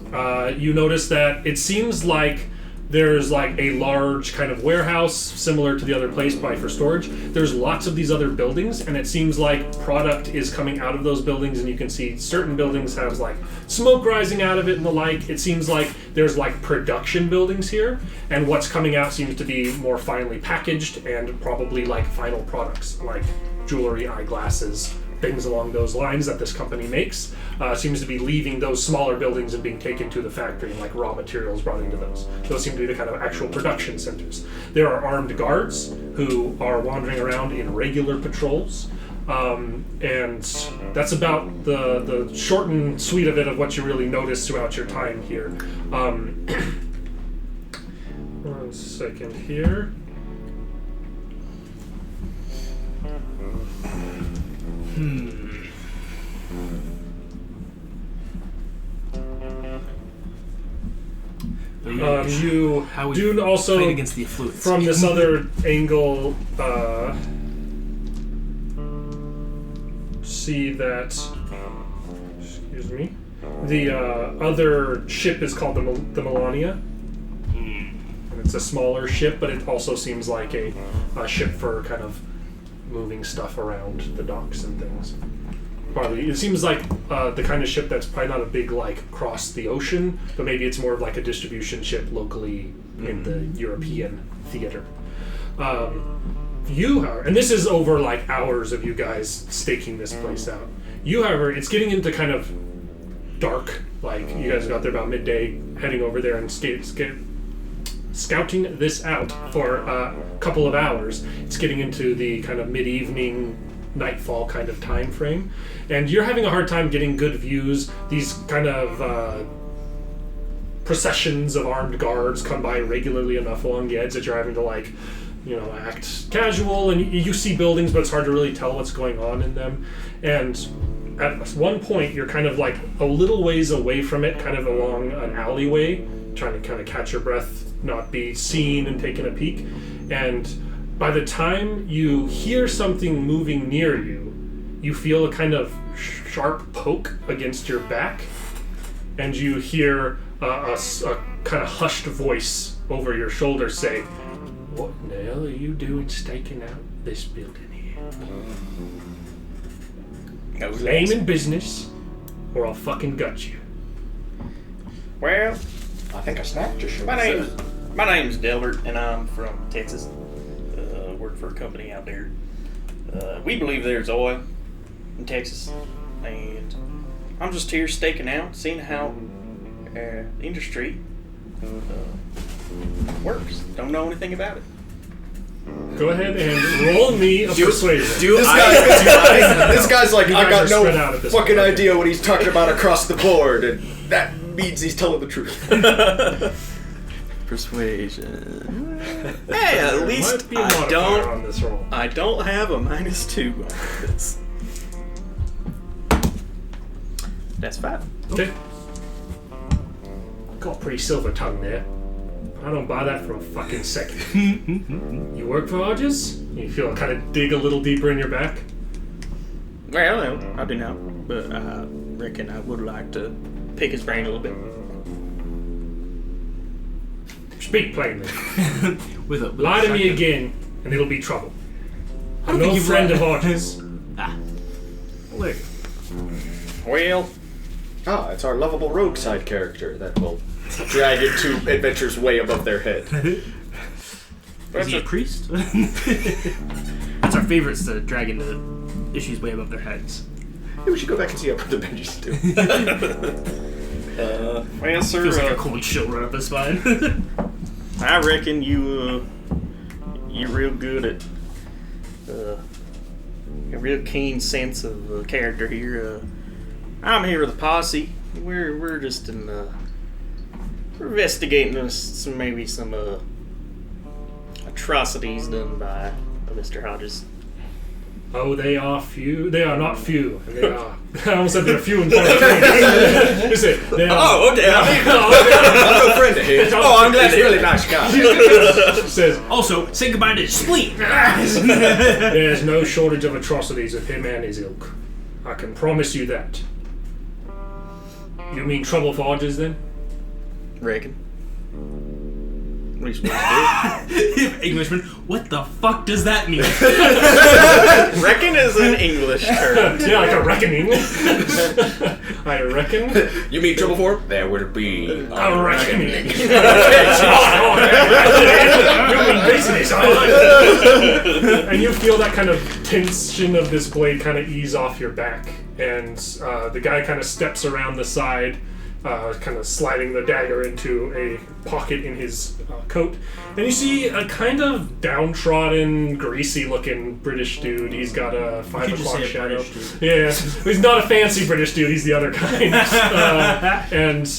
You notice that it seems like there's like a large kind of warehouse similar to the other place by for storage. There's lots of these other buildings, and it seems like product is coming out of those buildings, and you can see certain buildings have like smoke rising out of it and the like. It seems like there's like production buildings here, and what's coming out seems to be more finely packaged and probably like final products like jewelry, eyeglasses, things along those lines that this company makes. Seems to be leaving those smaller buildings and being taken to the factory, and like raw materials brought into those. Those seem to be the kind of actual production centers. There are armed guards who are wandering around in regular patrols, and that's about the short and sweet of it of what you really notice throughout your time here. 1 second here. You How we do also fight against the affluence. from this other angle see that. Excuse me. The other ship is called the Melania. And it's a smaller ship, but it also seems like a ship for kind of moving stuff around the docks and things. Probably, it seems like the kind of ship that's probably not a big like cross the ocean, but maybe it's more of like a distribution ship locally in the European theater. You, however, and this is over like hours of you guys staking this place out. You, however, it's getting into kind of dark. Like you guys got there about midday, heading over there and scouting this out for a couple of hours. It's getting into the kind of mid-evening, nightfall kind of time frame, and you're having a hard time getting good views. These kind of processions of armed guards come by regularly enough along the edge that you're having to like, act casual, and you see buildings, but it's hard to really tell what's going on in them. And at one point, you're kind of like a little ways away from it, kind of along an alleyway, trying to kind of catch your breath, not be seen, and taking a peek. And by the time you hear something moving near you, you feel a kind of sharp poke against your back, and you hear a kind of hushed voice over your shoulder say, "What in the hell are you doing staking out this building here? Name and business, or I'll fucking gut you." Well, I think I snapped your shirt. my name's Delbert, and I'm from Texas. Work for a company out there. We believe there's oil in Texas, and I'm just here staking out, seeing how the industry works. Don't know anything about it. Go ahead and roll me a persuasion. This guy's like, You I guys got are spread out no at this fucking point. idea what he's talking about across the board, and that means he's telling the truth. Persuasion. Hey, at least Might be a modifier on this roll. I don't have a -2 on this. That's 5. Okay. Got a pretty silver tongue there. I don't buy that for a fucking second. You work for Hodges? You feel kind of dig a little deeper in your back? Well, no, I do not, but I reckon I would like to pick his brain a little bit. Speak plainly. with a Lie to me shotgun. again, and it'll be trouble. I I'm don't think no you've friend lied. of Hodges. Look. Well, It's our lovable rogue side character that will drag into adventures way above their head. Is he a priest? That's our favorites to drag into issues way above their heads. Maybe we should go back and see how the Benjis do. well, sir, Feels like a cold chill run up his spine. I reckon you're real good at a real keen sense of character here. I'm here with a posse. We're just we're investigating some atrocities done by Mr. Hodges. Oh, they are few. They are not few. And they are. I almost said they're few and far between. Listen, they are. Oh, okay. I'm no friend of his. Oh, I'm glad He's to a really hear nice guy. Says Also, say goodbye to his spleen. there's no shortage of atrocities with him and his ilk. I can promise you that. You mean trouble for Hodges then? Reckon. What are you supposed to Englishman, what the fuck does that mean? do? Reckon is an English term. Yeah, like a reckoning. I reckon. You mean trouble for him? There would be A reckoning. And you feel that kind of tension of this blade kind of ease off your back, and the guy kind of steps around the side, kind of sliding the dagger into a pocket in his coat, and you see a kind of downtrodden, greasy-looking British dude. He's got a 5 just o'clock say a shadow. British dude. Yeah, he's not a fancy British dude. He's the other kind, and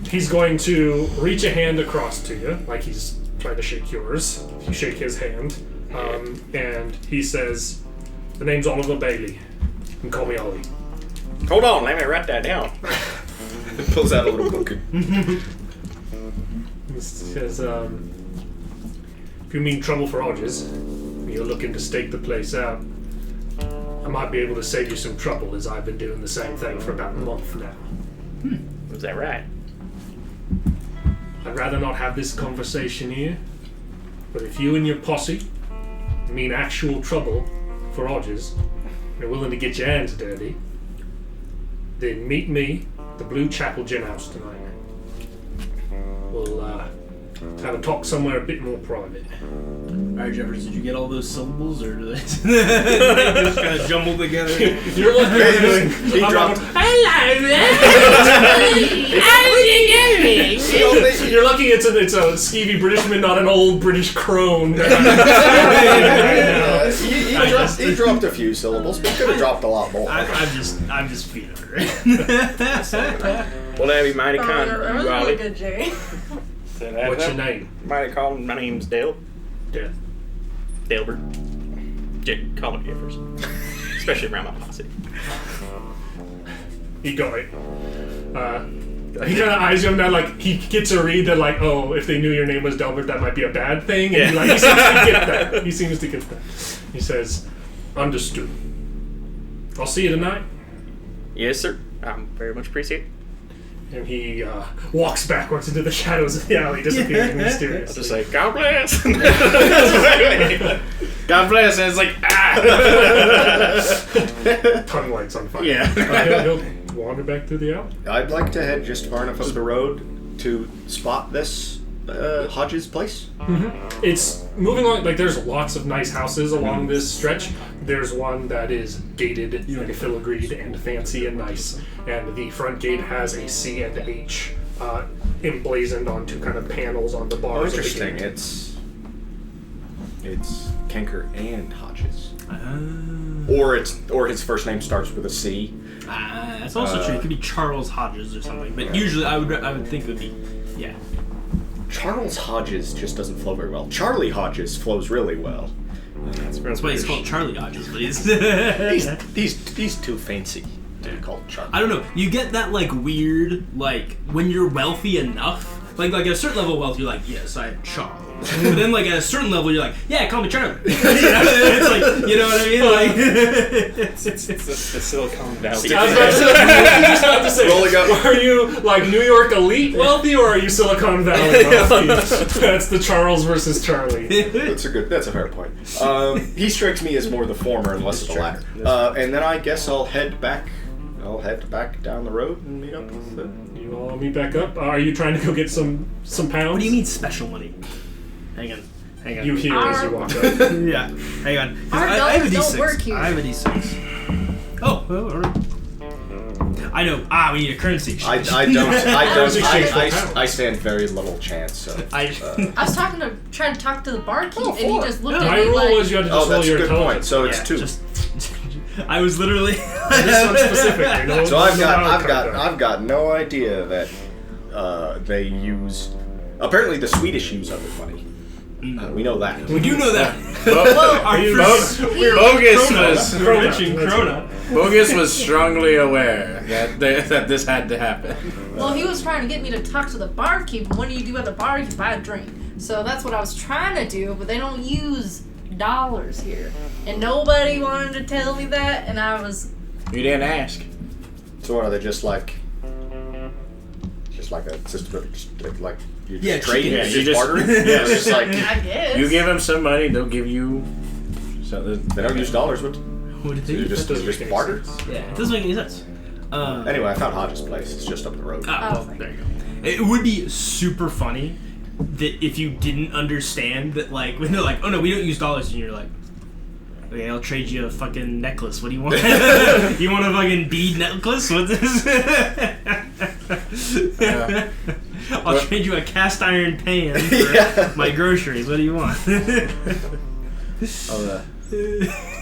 he's going to reach a hand across to you, like he's trying to shake yours. You shake his hand, and he says, "The name's Oliver Bailey. You can call me Ollie." Hold on, let me write that down. Pulls out a little book. He says, if you mean trouble for Hodges, and you're looking to stake the place out, I might be able to save you some trouble, as I've been doing the same thing for about a month now. Is that right? I'd rather not have this conversation here, but if you and your posse mean actual trouble for Hodges, and are willing to get your hands dirty, then meet me at the Blue Chapel Gin House tonight. We'll have a talk somewhere a bit more private. Alright, Jeffers, did you get all those syllables, or do they just kind of jumbled together? You're lucky. He dropped. You're lucky it's a skeevy Britishman, not an old British crone. He dropped a few syllables, but could have dropped a lot more. I'm just feeding her. Well, that'd be mighty That kind. was Raleigh. really good, Jay. What's your name? Mighty call. My name's Dale. Yeah. Dalebert. Call me Jeffers. Especially around my posse. He got it. He kind of eyes you now, like he gets a read that, like, oh, if they knew your name was Delbert, that might be a bad thing. And he seems to get that. He seems to get that. He says, "Understood. I'll see you tonight." Yes, sir. I very much appreciate it. And he walks backwards into the shadows of the alley, disappearing I'll mysteriously. just say, God bless. God bless, and it's like, Tongue lights on fire. Yeah. He'll wander back through the alley. I'd like to head just far enough up the road to spot this Hodges place. It's moving along, like there's lots of nice houses along this stretch. There's one that is gated and filigreed and fancy and nice, and the front gate has a C and H emblazoned onto kind of panels on the bars. Oh, of the interesting. gate. It's Kenker and Hodges. Or his first name starts with a C. That's also true. It could be Charles Hodges or something, but usually I would think it would be, yeah. Charles Hodges just doesn't flow very well. Charlie Hodges flows really well. That's why he's called Charlie Hodges, but he's He's too fancy to be called Charlie. I don't know. You get that like weird, like when you're wealthy enough, like at a certain level of wealth, you're like, yes, I am Charles. But then like at a certain level, you're like, yeah, call me Charlie. It's like, you know what I mean? Like, It's the Silicon Valley. I was about to say, Rolling up. are you like New York elite wealthy, or are you Silicon Valley wealthy? That's the Charles versus Charlie. That's a fair point. He strikes me as more the former and less of the latter. And then I guess I'll head back down the road and meet up with the... You all meet back up. Are you trying to go get some pounds? what do you mean special money? Hang on. You hear as you walk up. Yeah, hang on. 'Cause Our I have a dollars D6. don't work here. I have a D6. Oh, well, all right. I know. We need a currency exchange. I don't. exchange for pounds. I stand very little chance. So I was trying to talk to the barkeep, and he four. just looked My at me rule like, was you had to just roll that's a your good point. intelligence. So it's Yeah, two. I was literally. This one specifically. No, So I've got no idea that they use. Apparently, the Swedish use other money. We know that. We do know that. Our Bogus Krona. Bogus was strongly aware that this had to happen. well, he was trying to get me to talk to the barkeep. What do you do at the bar? You buy a drink. So that's what I was trying to do, but they don't use dollars here, and nobody wanted to tell me that, and I was. You didn't ask. So what are they just like a system of like you just trading chicken. and You just just- bartering? Yeah, it's just like I guess. You give them some money, they'll give you something. they don't use dollars. What? What did You they just barter. Yeah, it doesn't make any sense. Anyway, I found Hodges' place. It's just up the road. Well, there you go. It would be super funny that if you didn't understand that, like, when they're like, oh no, we don't use dollars, and you're like, okay, I'll trade you a fucking necklace. What do you want? You want a fucking bead necklace? What's this? I'll trade you a cast iron pan for my groceries. What do you want? I'll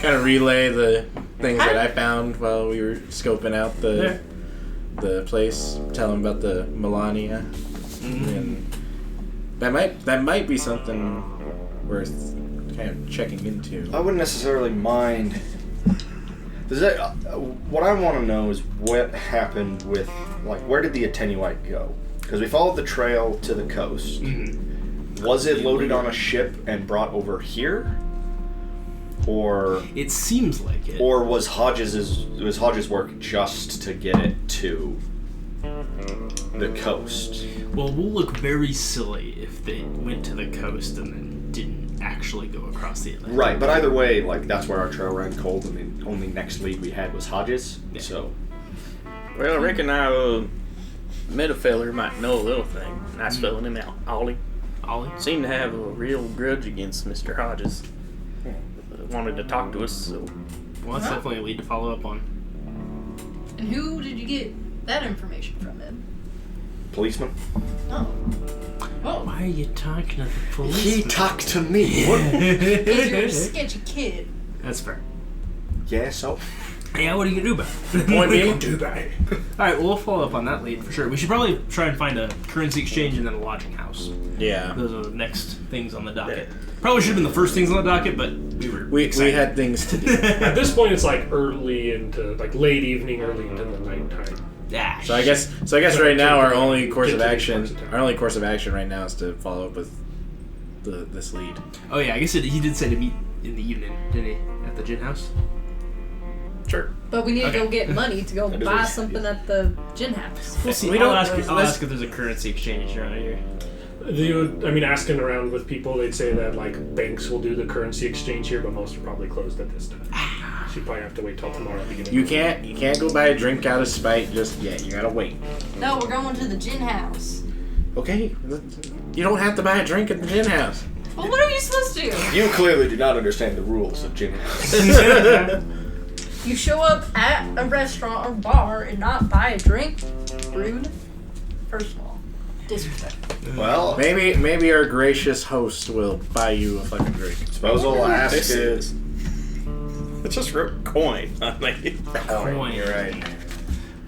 kind of relay the things that I found while we were scoping out the place. Tell them about the Melania, and that might be something worth kind of checking into. I wouldn't necessarily mind. What I want to know is what happened with, like, where did the Attenuite go? Because we followed the trail to the coast. Mm-hmm. Was it loaded on a ship and brought over here? Or It seems like it. or was Hodges' work just to get it to the coast? Well, we'll look very silly if they went to the coast and then didn't actually go across the Atlantic. Right, but either way, like that's where our trail ran cold, and the only next lead we had was Hodges. Yeah. So Well, I reckon I met a feller who might know a little thing. Nice fella named Ollie. Ollie? Seemed to have a real grudge against Mr. Hodges. Wanted to talk to us, so Well, that's definitely a lead to follow up on. And who did you get that information from, Ed? policeman. Oh. Oh. Why are you talking to the police? He talked to me. What? Because you're a sketchy kid. That's fair. Yeah, so Yeah, what are you gonna do about it? Point being, do that. Alright, well, we'll follow up on that lead for sure. We should probably try and find a currency exchange and then a lodging house. Yeah. Those are the next things on the docket. Probably should have been the first things on the docket, but We excited. had things to do. At this point, it's like early into like late evening, early into the nighttime. Ah, So I guess right now our only course Get of to the action parts of town. our only course of action right now is to follow up with this lead. Oh yeah, I guess he did say to meet in the evening, didn't he? At the gin house? Sure. But we need to Okay. go get money to go That is buy a- something at the gin house. We'll see. We I'll don't- ask let's- if there's a currency exchange around here. Asking around with people, they'd say that like banks will do the currency exchange here, but most are probably closed at this time. So you probably have to wait till tomorrow to get in. You can't go buy a drink out of spite just yet. You gotta wait. No, we're going to the gin house. Okay. You don't have to buy a drink at the gin house. Well, what are you supposed to do? you clearly do not understand the rules of gin house. You show up at a restaurant or bar and not buy a drink? Rude. First of all, disrespect. Well, Maybe our gracious host will buy you a fucking drink. suppose I'll ask. this is. It's just wrote coin. I mean, Coin. You're right.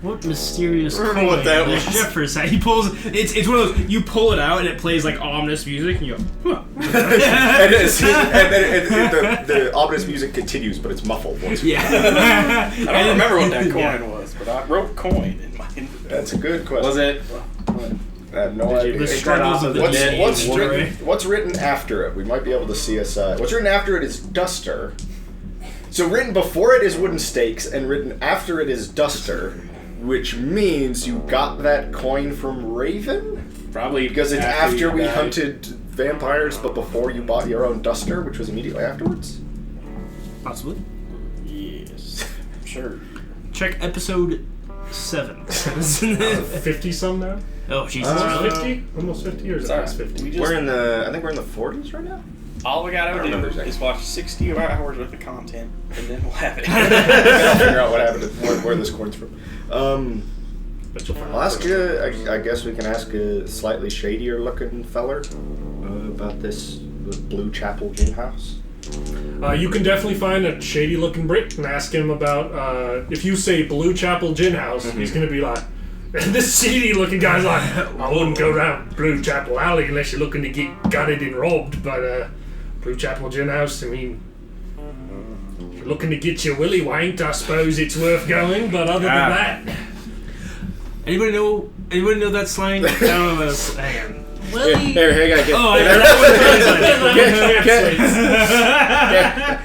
What mysterious Remember coin what that does was? Jeffers have? He pulls. It's one of those. You pull it out and it plays like ominous music, and you go, huh. and then the ominous music continues, but it's muffled. Once Yeah. I don't remember what that coin Yeah. was, but I wrote coin in mine. That's a good question. Was it? I have no Did you- idea. The struggles of the What's, dead. what's written after it? We might be able to see us. What's written after it is Duster. So written before it is Wooden Stakes, and written after it is Duster, which means you got that coin from Raven? Probably Because it's after we died. hunted vampires, but before you bought your own Duster, which was immediately afterwards? Possibly. Yes, sure. Check episode 7. 50 some now? Oh Jesus! Uh, 50? Almost 50 or is it past 50? We just, We're in the. I think we're in the 40s right now. all we I gotta don't do remember exactly. is watch 60 hours worth of content, and then we'll have it. I'll figure out what happened, where this coin's from. But you'll find I'll out ask you. I guess we can ask a slightly shadier looking feller about this Blue Chapel Gin House. You can definitely find a shady looking Brit and ask him about if you say Blue Chapel Gin House, he's gonna be like, this seedy looking guy's like, I wouldn't go around Blue Chapel Alley unless you're looking to get gutted and robbed, but Blue Chapel Gin House, I mean, if you're looking to get your willy wanked, I suppose it's worth going, but other than that, Anybody know that slang? I don't know what it's. Hang on. Willie. Here, I gotta Oh,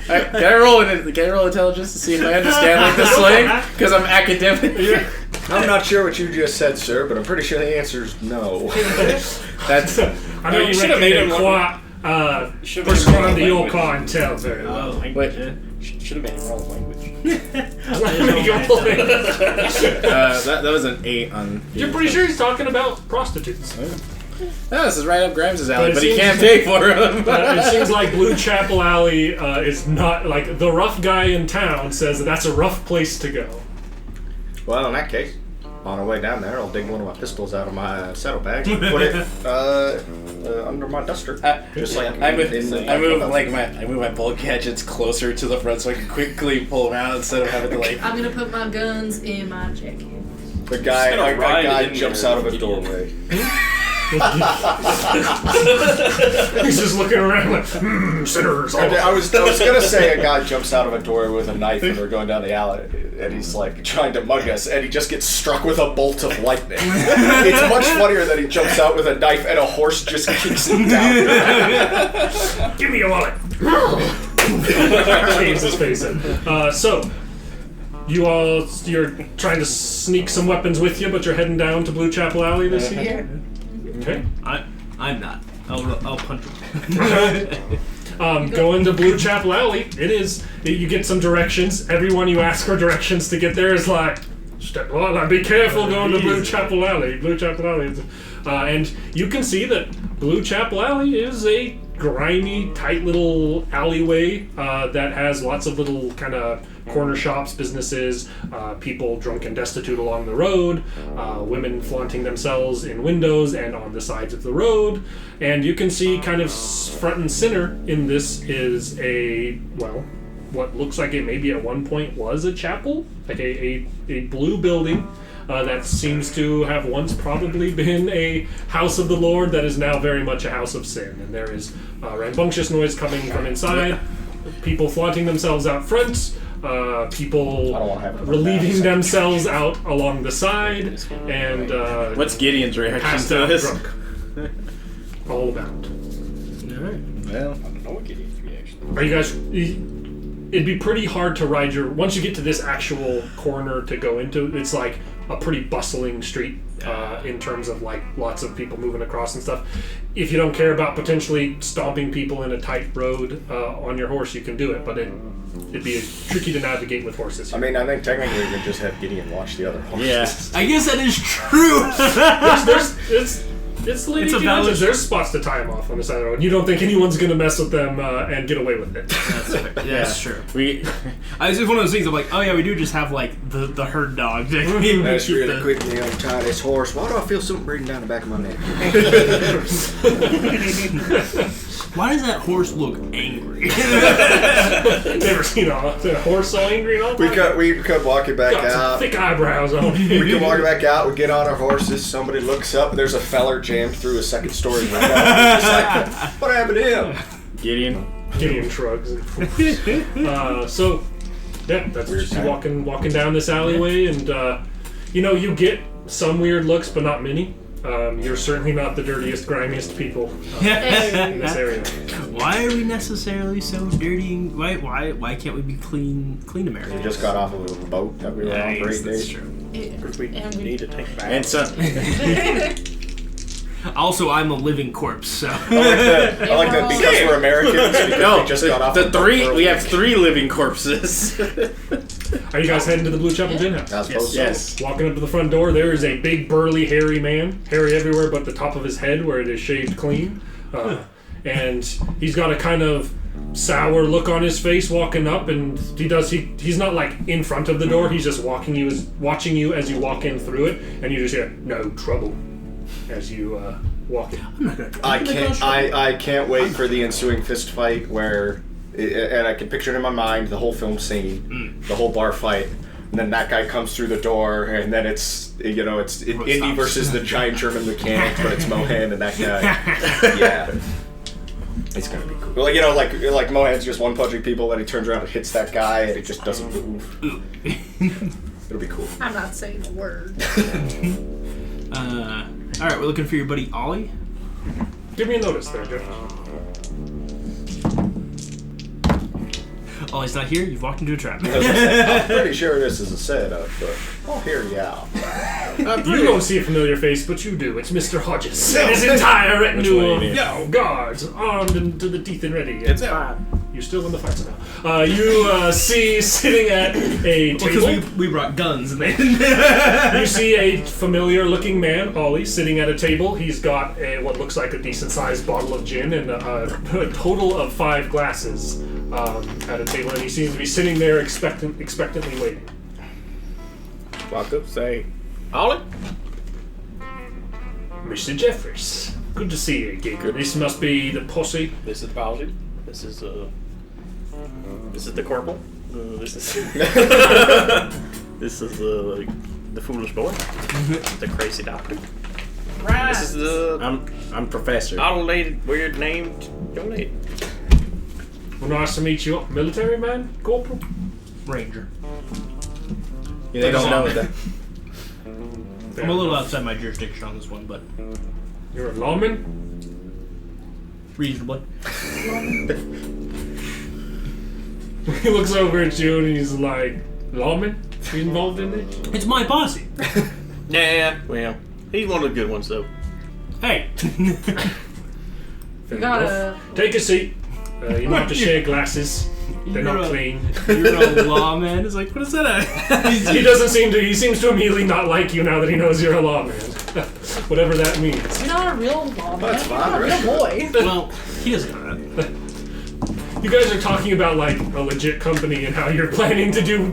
that Can I roll intelligence to see if I understand like the slang? Because I'm academic. I'm not sure what you just said, sir, but I'm pretty sure the answer is no. That's I don't you should reckon have made they him look- quite Should have prescribe to your clientele very well. Oh, wait. Should have made it wrong language. That was an 8 on. You're pretty sure he's talking about prostitutes. No, this is right up Grimes' alley, But but it he seems- can't pay for them. It seems like Blue Chapel Alley is not like the rough guy in town says that that's a rough place to go. Well, in that case, on our way down there, I'll dig one of my pistols out of my saddlebag and put it under my duster. Just like I move in- my bullet gadgets closer to the front so I can quickly pull them out instead of having to like. I'm gonna put my guns in my jacket. The guy, Just gonna a ride guy in jumps there out of a immediately. doorway. He's just looking around like, sinners. I was gonna say a guy jumps out of a door with a knife and we're going down the alley and he's like trying to mug us and he just gets struck with a bolt of lightning. It's much funnier that he jumps out with a knife and a horse just kicks him down. Give me your wallet. Shaves his face in. So, you're trying to sneak some weapons with you, but you're heading down to Blue Chapel Alley this evening? Okay. I'm not. I'll punch him. Going to Blue Chapel Alley, you get some directions. Everyone you ask for directions to get there is like, be careful going to Blue Chapel Alley. Blue Chapel Alley. And you can see that Blue Chapel Alley is a grimy, tight little alleyway that has lots of little kind of corner shops, businesses, people drunk and destitute along the road, women flaunting themselves in windows and on the sides of the road. And you can see kind of front and center in this is what looks like it maybe at one point was a chapel, like a blue building. That seems to have once probably been a house of the Lord that is now very much a house of sin. And there is rambunctious noise coming from inside, people flaunting themselves out front, people relieving themselves out along the side, and what's Gideon's reaction passed to out this? drunk. All about. Alright. Well, I don't know what Gideon's reaction. Are you guys... It'd be pretty hard to ride once you get to this actual corner to go into, it's like a pretty bustling street in terms of like lots of people moving across and stuff. If you don't care about potentially stomping people in a tight road on your horse, you can do it, but it'd be tricky to navigate with horses. I mean, I think technically we could just have Gideon watch the other horses. yeah. I guess that is true. It's the late It's a 1800s. valid- There's spots to tie them off on the side of the road. You don't think anyone's going to mess with them and get away with it. That's true. We I was just one of those things of like, oh yeah, we do just have like the herd dog. That's really quickly untie this horse. Why do I feel something breathing down the back of my neck? Why does that horse look angry? Never seen a horse so angry in all time. We come walking back Got some out. thick eyebrows on. We come walking back out. We get on our horses. Somebody looks up. There's a feller jammed through a second story window. We're just like, what happened to him? Gideon. Gideon shrugs. So, yeah, that's Weird just you time. walking down this alleyway, and you get some weird looks, but not many. You're certainly not the dirtiest, grimiest people in this area. Why are we necessarily so dirty? Why can't we be clean Americans? We just got off of a boat that we were on for 8 days. true. We need to take back. And son. Also, I'm a living corpse, so. I like that because we're Americans. Because No, we just got off the a boat three. for a We week. have 3 living corpses. Are you guys heading to the Blue Chapel Gin House? I suppose so. Yes. Walking up to the front door, there is a big, burly, hairy man. Hairy everywhere but the top of his head where it is shaved clean. And he's got a kind of sour look on his face walking up, and he's not like in front of the door, he's just watching you as you walk in through it, and you just hear, "No trouble," as you walk in. I can't wait for the ensuing fist fight where, and I can picture it in my mind, the whole film scene, the whole bar fight, and then that guy comes through the door, and then it's Indy versus the giant German mechanic, but it's Mohan and that guy. Yeah. It's gonna be cool. Like Mohan's just one punching people, then he turns around and hits that guy, and it just doesn't move. It'll be cool. I'm not saying a word. All right, we're looking for your buddy Ollie. Give me a notice there, Jeff. Ollie's not here. You've walked into a trap. I'm pretty sure this is a setup, but I'll hear you out. You don't see a familiar face, but you do. It's Mr. Hodges and his entire retinue of guards, armed and to the teeth and ready. It's fine. You're still in the fight somehow. You see sitting at a Because table. we brought guns and they You see a familiar-looking man, Ollie, sitting at a table. He's got what looks like a decent-sized bottle of gin and a total of 5 glasses at a table, and he seems to be sitting there expectantly waiting. Walk up, say, Ollie. Mr. Jeffries, good to see you again. This must be the posse. This is Baldy. This is the corporal. This is this is the foolish boy. The crazy doctor. Right. This is the I'm Professor. automated weird name. Donate. Well, nice to meet you. Military man? Corporal? Ranger. Yeah, they don't know that. I'm a little outside my jurisdiction on this one, but You're a lawman? reasonably. He looks over at you and he's like, lawman? You involved in it? It's my posse. Yeah, well, he's one of the good ones though. Hey. Fair gotta- enough. Take a seat. You might have to share glasses. They're not clean. You're a lawman. It's like, what is that? He doesn't seem to. He seems to immediately not like you now that he knows you're a lawman. Whatever that means. You're not a real lawman. That's You're fine, not a right? real boy. Well, he doesn't know that. You guys are talking about like a legit company and how you're planning to do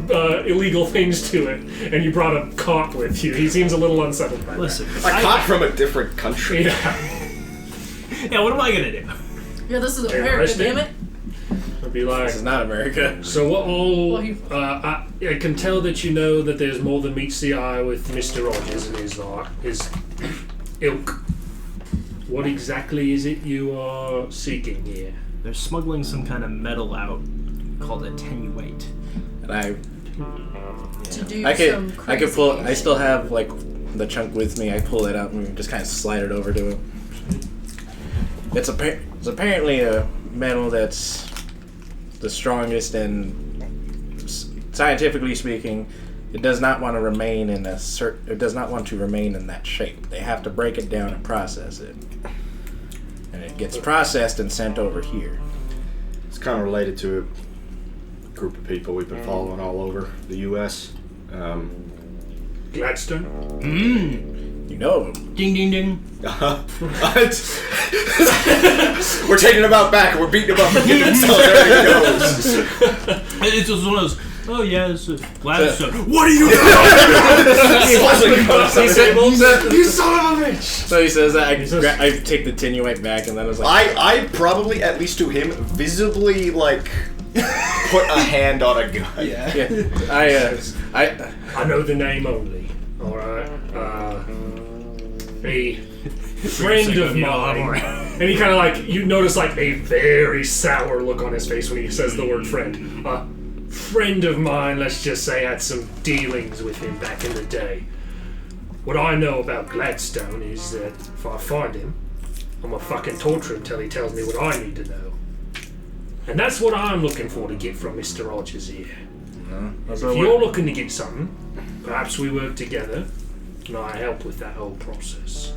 illegal things to it, and you brought a cop with you. He seems a little unsettled by Listen. A cop from a different country. that. Yeah, what am I gonna do? Yeah, this is They're America, arrested. damn it. I'd be like, This is not America. so what all? Well, he- I can tell that you know that there's more than meets the eye with Mr. Hodges and his ilk. What exactly is it you are seeking here? They're smuggling some kind of metal out called attenuate. And I To do I some could crazy pull. I shit. still have like the chunk with me. I pull it out and just kind of slide it over to him. It's apparently a metal that's the strongest, and scientifically speaking, it does not want to remain in a It does not want to remain in that shape. They have to break it down and process it, and it gets processed and sent over here. It's kind of related to a group of people we've been following all over the U.S. Gladstone? You know of them. Ding, ding, ding. We're taking him out back and we're beating him up and getting him so there he goes. It's just one of those. Oh yeah, it's a Gladstone. What are you doing? You son of a bitch! So he says that I take the attenuate back, and then I was like, I probably, at least to him, visibly like put a hand on a gun. yeah, I know the name only. Alright. A friend of mine. And he kind of like, you notice like a very sour look on his face when he says the word friend. A friend of mine, let's just say, had some dealings with him back in the day. What I know about Gladstone is that if I find him, I'm gonna fucking torture him till he tells me what I need to know. And that's what I'm looking for to get from Mr. Hodges here. If you're looking to get something, perhaps we work together, and I help with that whole process.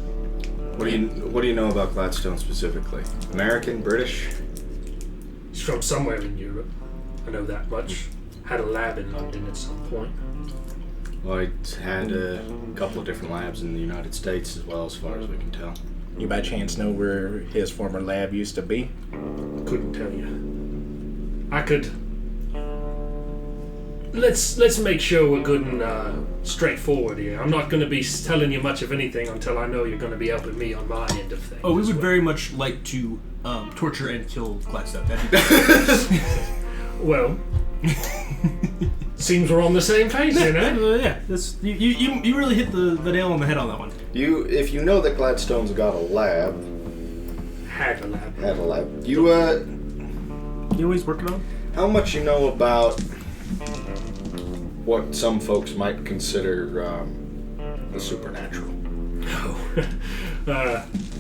What do you know about Gladstone specifically? American, British? He's from somewhere in Europe. I know that much. Had a lab in London at some point. Well, he's had a couple of different labs in the United States as well, as far as we can tell. you by chance know where his former lab used to be? Couldn't tell you. I could. Let's make sure we're good and straightforward here. I'm not going to be telling you much of anything until I know you're going to be helping me on my end of things. Oh, we as would well. very much like to torture and kill Gladstone. That'd be great. Well, seems we're on the same page, you know? Yeah, that's, you really hit the nail on the head on that one. If you know that Gladstone's got a lab, Had a lab. you You always working on? how much you know about what some folks might consider the supernatural?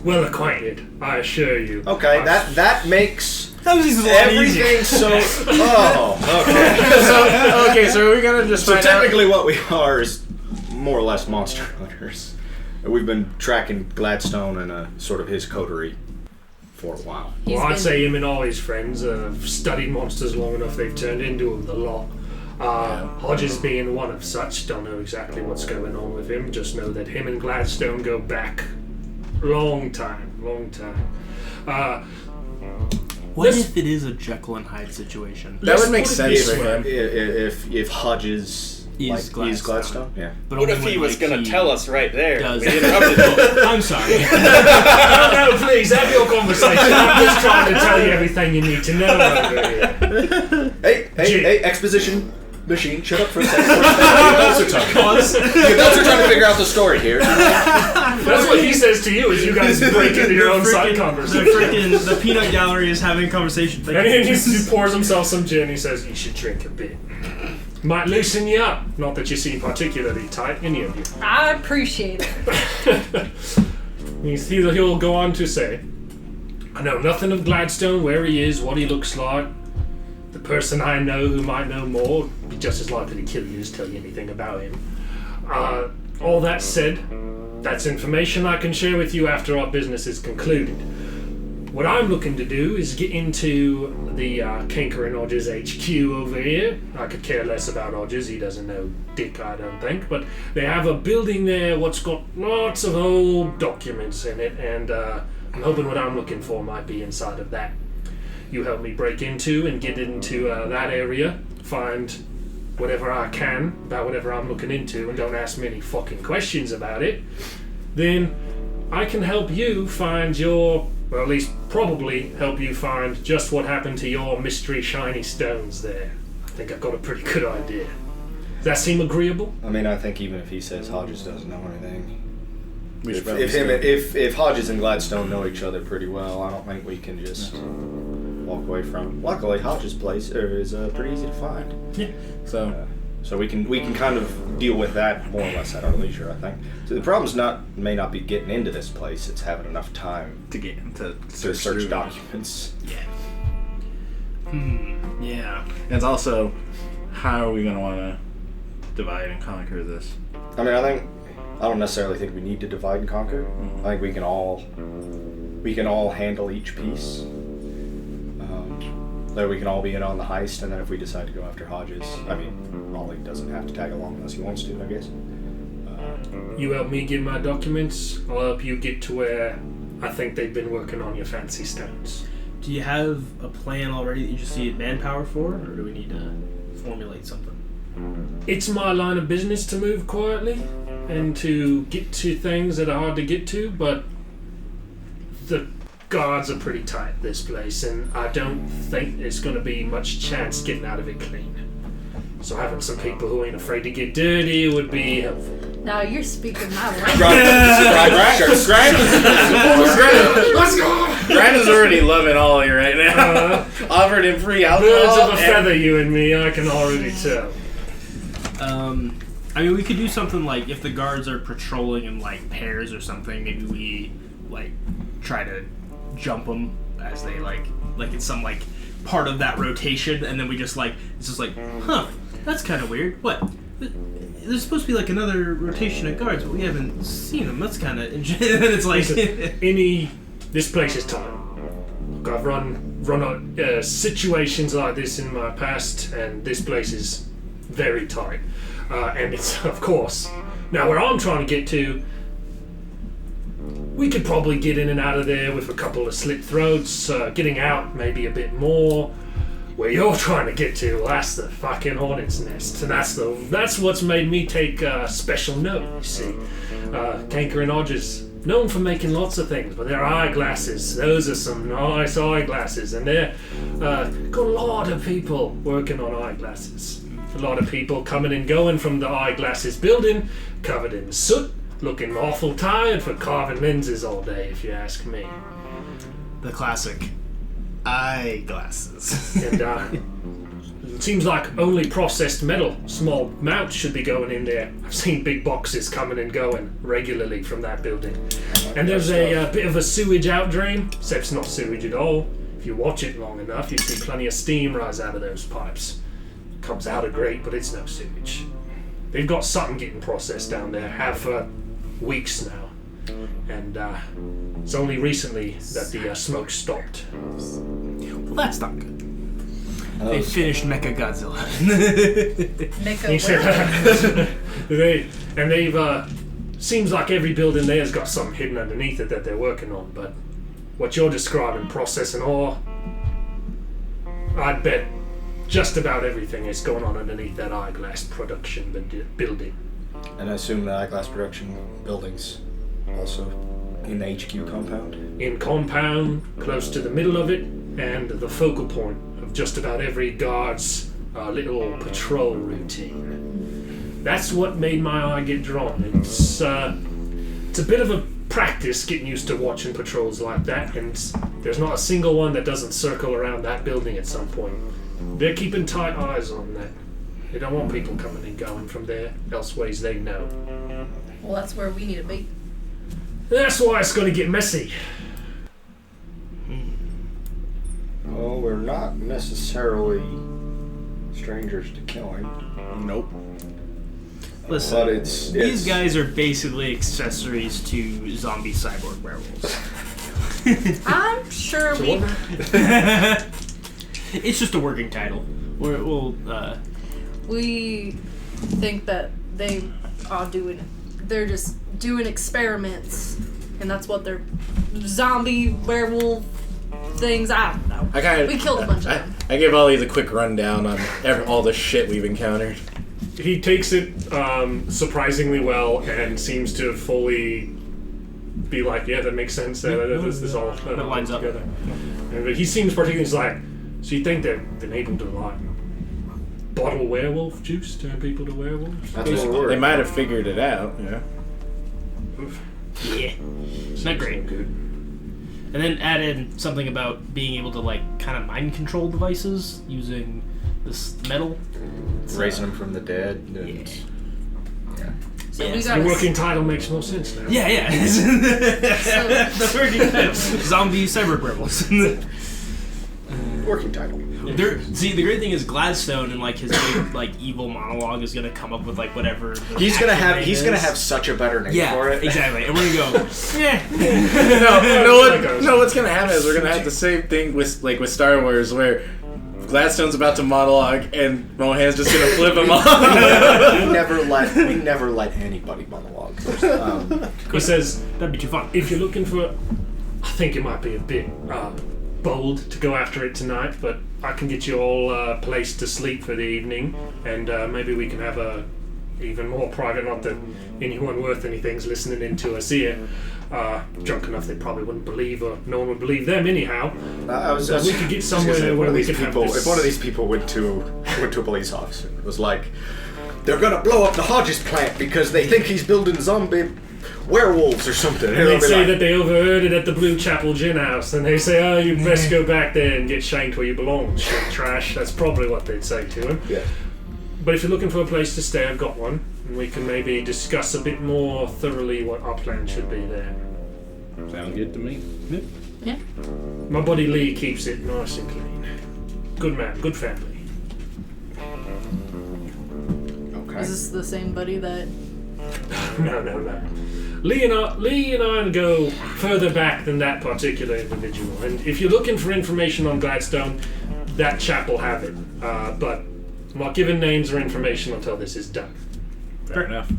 Well acquainted, I assure you. Okay, that makes That was a lot easier. everything so. Oh, okay. So we're gonna just So find out. technically, what we are is more or less monster hunters. We've been tracking Gladstone and sort of his coterie for a while. He's Well, I'd been- say him and all his friends have studied monsters long enough they've turned into them the lot. Hodges being one of such, don't know exactly what's going on with him, just know that him and Gladstone go back long time. What Let's- if it is a Jekyll and Hyde situation? That would make Let's put sense it for this way. him. If Hodges Is is Gladstone. Gladstone, yeah. But What only if he when, was like, gonna he tell us right there? does- We interrupted him. I'm sorry. No, please, have your conversation. I'm just trying to tell you everything you need to know over here. Hey, exposition. Machine, shut up for a second. The adults are trying to figure out the story here. That's what he says to you as you guys break into your own side The conversation. the peanut gallery is having a conversation. And then he pours himself some gin. He says, "You should drink a bit. Might loosen you up. Not that you seem particularly tight, any of you." I appreciate it. He'll go on to say, "I know nothing of Gladstone, where he is, what he looks like. The person I know who might know more would be just as likely to kill you as tell you anything about him. All that said, that's information I can share with you after our business is concluded. What I'm looking to do is get into the Kanker and Hodges HQ over here. I could care less about Hodges, he doesn't know dick, I don't think, but they have a building there what's got lots of old documents in it, and I'm hoping what I'm looking for might be inside of that. You help me break into and get into that area, find whatever I can about whatever I'm looking into, and don't ask me any fucking questions about it. Then I can help you find your, well, at least probably help you find just what happened to your mystery shiny stones there. I think I've got a pretty good idea. Does that seem agreeable?" I mean, I think even if he says Hodges doesn't know anything, We should if Hodges and Gladstone know each other pretty well, I don't think we can just walk away from. Luckily, Hodges' place is pretty easy to find. Yeah. So we can kind of deal with that more or less at our leisure, I think. So the problem's may not be getting into this place; it's having enough time to get into to search documents. Yeah. And it's also, how are we going to want to divide and conquer this? I mean, I don't necessarily think we need to divide and conquer. I think we can all handle each piece. That we can all be in on the heist, and then if we decide to go after Hodges, I mean, Molly doesn't have to tag along unless he wants to, I guess. You help me get my documents, I'll help you get to where I think they've been working on your fancy stones. Do you have a plan already that you just need manpower for, or do we need to formulate something? It's my line of business to move quietly and to get to things that are hard to get to, but the guards are pretty tight, this place, and I don't think there's going to be much chance getting out of it clean. So having some people who ain't afraid to get dirty would be helpful. Now you're speaking my Let's go! Brandon's already loving Ollie right now. Offered him free alcohol. Birds of a feather, you and me, I can already tell. I mean, we could do something like, if the guards are patrolling in like pairs or something, maybe we like try to jump them as they like it's some like part of that rotation, and then we just like, it's just like, huh, that's kind of weird. What? There's supposed to be like another rotation of guards, but we haven't seen them. That's kind of. It's like this place is tight. Look, I've run situations like this in my past, and this place is very tight. And it's, of course, now where I'm trying to get to, we could probably get in and out of there with a couple of slit throats. Getting out maybe a bit more. Where you're trying to get to, well, that's the fucking hornet's nest, and that's what's made me take special note. You see, Kanker and Hodges, known for making lots of things, but their eyeglasses, those are some nice eyeglasses, and they're got a lot of people working on eyeglasses. A lot of people coming and going from the eyeglasses building, covered in soot, looking awful tired for carving lenses all day, if you ask me. the classic eyeglasses. And it seems like only processed metal, small amounts should be going in there. I've seen big boxes coming and going regularly from that building. And there's a bit of a sewage out drain, except it's not sewage at all. If you watch it long enough, you see plenty of steam rise out of those pipes. Comes out a grate, but it's no sewage. They've got something getting processed down there, have for weeks now. And it's only recently that the smoke stopped. Well, that's not good. They finished Mecha Godzilla. They've seems like every building there has got something hidden underneath it that they're working on, but what you're describing, processing ore, I'd bet just about everything is going on underneath that eyeglass production building. And I assume the eyeglass production buildings also in the HQ compound? In compound, close to the middle of it, and the focal point of just about every guard's our little patrol routine. That's what made my eye get drawn. It's a bit of a practice getting used to watching patrols like that, and there's not a single one that doesn't circle around that building at some point. They're keeping tight eyes on that. They don't want people coming and going from there, else ways they know. Well, that's where we need to be. That's why it's going to get messy. Well, we're not necessarily strangers to killing. Nope. Listen, But these it's guys are basically accessories to zombie cyborg werewolves. I'm sure we. It's just a working title. We think that they are doing. They're just doing experiments, and that's what they're zombie werewolf things. I don't know. We killed a bunch of them. I gave Ollie the quick rundown on all the shit we've encountered. He takes it surprisingly well and seems to fully be like, yeah, that makes sense. This all That lines up. together. But he seems particularly like, so you think they've been able to like bottle werewolf juice, turn people to werewolves? That's what we're They might have figured it out, yeah. Yeah. Not great. Good. And then add in something about being able to like kind of mind control devices using this metal. raising them from the dead. And, Yeah. So Yeah, we so got The working title makes more sense now. Yeah. The working title. Zombie cyber werewolves. Working title. See, the great thing is Gladstone and like his big like evil monologue is gonna come up with like whatever. He's gonna action name have is. such a better name Yeah, for it. exactly. And we're gonna go. Yeah. No, what's gonna happen is we're gonna have the same thing with Star Wars, where Gladstone's about to monologue and Mohan's just gonna flip him off. we never let anybody monologue. He says, That'd be too fun. if you're looking for, I think it might be a bit bold to go after it tonight, but I can get you all a place to sleep for the evening, and maybe we can have a even more private, not that anyone worth anything's listening into us here. Drunk enough they probably wouldn't believe, or no one would believe them anyhow. So we could get somewhere where we could have this. If one of these people went to a police officer, it was like, they're gonna blow up the Hodges plant because they think he's building zombie werewolves or something. And they say that they overheard it at the Blue Chapel Gin House, and they say, oh, you best go back there and get shanked where you belong, shit trash. That's probably what they'd say to him. Yeah. But if you're looking for a place to stay, I've got one, and we can maybe discuss a bit more thoroughly what our plan should be there. Sounds good to me. Yeah. My buddy Lee keeps it nice and clean. Good man, good family. Okay. Is this the same buddy that? No. Lee and I go further back than that particular individual. And if you're looking for information on Gladstone, that chap will have it. But I'm not giving names or information until this is done. Fair enough.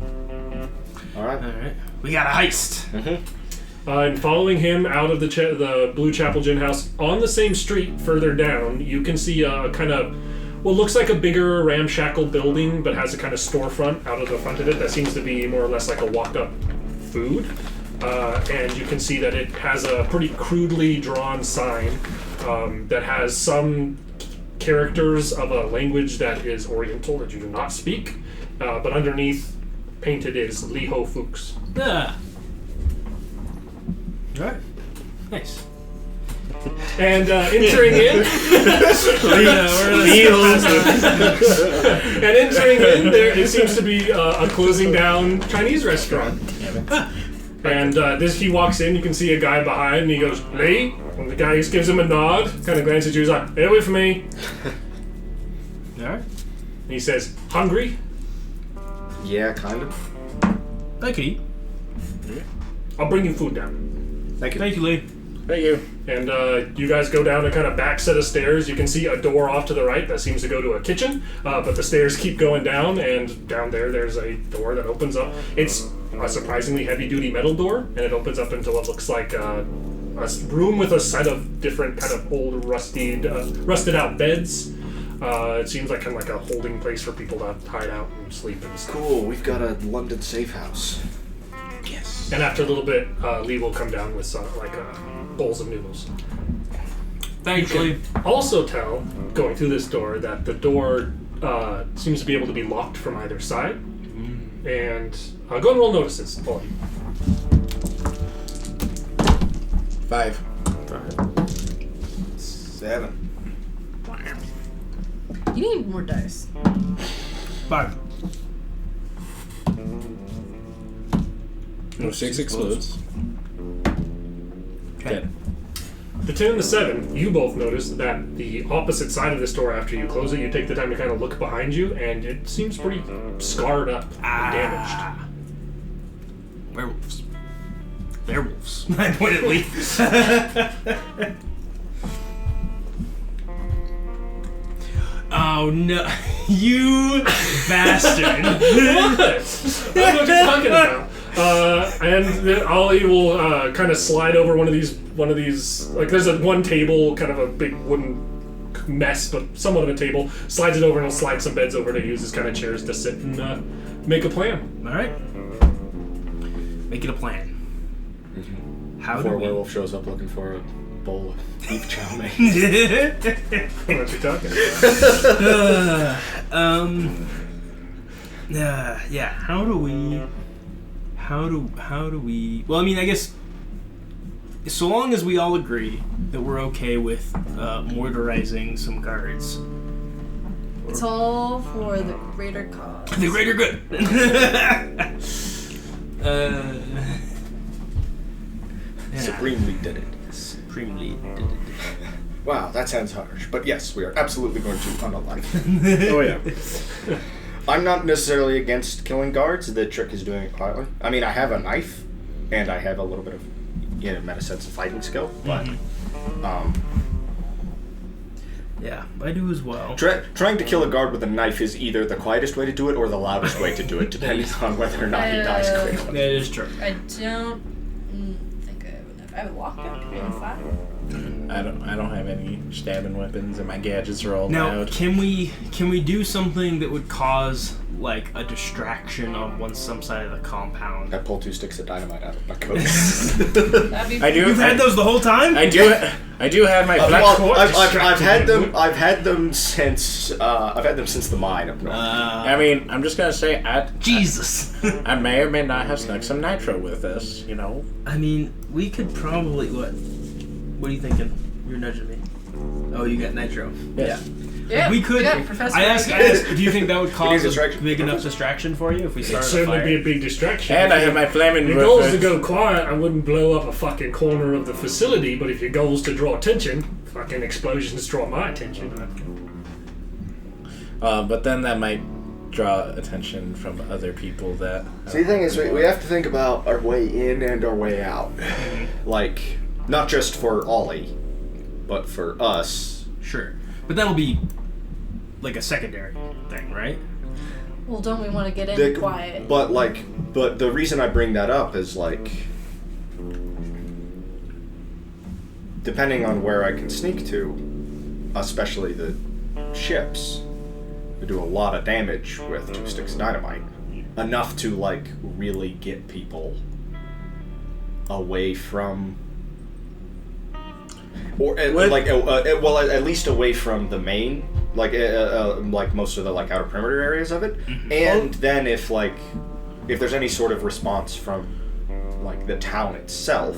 All right. Alright. We got a heist. And following him out of the Blue Chapel Gin House, on the same street further down, you can see a kind of, well, looks like a bigger ramshackle building, but has a kind of storefront out of the front of it that seems to be more or less like a walk-up food. And you can see that it has a pretty crudely drawn sign that has some characters of a language that is Oriental that you do not speak, but underneath painted is Liho Fuchs. Yeah. Alright. Nice. And entering in, and entering in, there it seems to be a closing down Chinese restaurant. And he walks in. You can see a guy behind, and he goes, "Lee." And the guy just gives him a nod, kind of glances at you. He's like, "Stay with me." Alright. And he says, "Hungry?" Yeah, kind of. I could eat. I'll bring you food down. Thank you. Thank you, Lee. Thank you. And you guys go down a kind of back set of stairs. You can see a door off to the right that seems to go to a kitchen, but the stairs keep going down, and down there's a door that opens up. It's a surprisingly heavy-duty metal door, and it opens up into what looks like a room with a set of different kind of old, rusted-out beds. It seems like kind of like a holding place for people to hide out and sleep and stuff. Cool. We've got a London safe house. Yes. And after a little bit, Lee will come down with some bowls of noodles. Thanks, You Lee. can also tell, going through this door, that the door seems to be able to be locked from either side. And go ahead and roll notices, all of you. 5. 7. You need more dice. 5. No, 6 explodes. Okay. Dead. The 10 and the 7, you both notice that the opposite side of this door, after you close it, you take the time to kind of look behind you, and it seems pretty scarred up and damaged. Werewolves. Werewolves. I point at Lee. Oh no, you bastard! What? That's what you're talking about. And then Ollie will kind of slide over one of these. Like, there's one table, kind of a big wooden mess, but somewhat of a table. Slides it over, and he'll slide some beds over to use as kind of chairs to sit and make a plan. All right, make it a plan. How Before do a we? werewolf shows up looking for a bowl of beef chow mein. What you talking? Yeah. How do we? Well, I mean, I guess so long as we all agree that we're okay with mortarizing some guards. It's all for the greater cause. The greater good. Yeah. Supremely did it. Supremely did it. Wow, that sounds harsh. But yes, we are absolutely going to unalive. Oh, yeah. I'm not necessarily against killing guards. The trick is doing it quietly. I mean, I have a knife, and I have a little bit of, meta sense of fighting skill, but Yeah, I do as well. trying to kill a guard with a knife is either the quietest way to do it or the loudest way to do it, depending on whether or not he dies quickly. That is true. I don't think I have enough. I have a lockpick and 5. I don't have any stabbing weapons, and my gadgets are all Now, loud. can we do something that would cause like a distraction on some side of the compound? I pull 2 sticks of dynamite out of my coat. That'd be I do. You've had those the whole time? I do have my black Well, coat I've distracted had me. them. I've had them since the mine up north. I mean, I'm just gonna say, Jesus. I may or may not have snuck some nitro with us. I mean, we could probably what? What are you thinking? You're nudging me. Oh, you got nitro. Yeah. Yeah, We could. Yeah, Professor. I asked. Do you think that would cause a distraction. big enough distraction for you if we It'd started a certainly fire? be a big distraction. And I have my flaming. Your goal is to go quiet. I wouldn't blow up a fucking corner of the facility, but if your goal is to draw attention, fucking explosions draw my attention. But then that might draw attention from other people that. See, the thing is, we have to think about our way in and our way out. Like, not just for Ollie, but for us. Sure, but that'll be like a secondary thing, right? Well, don't we want to get in quiet? But the reason I bring that up is like, depending on where I can sneak to, especially the ships, we do a lot of damage with 2 sticks of dynamite, enough to like really get people away from. Or at least away from the main, like most of the like outer perimeter areas of it, and then if there's any sort of response from like the town itself,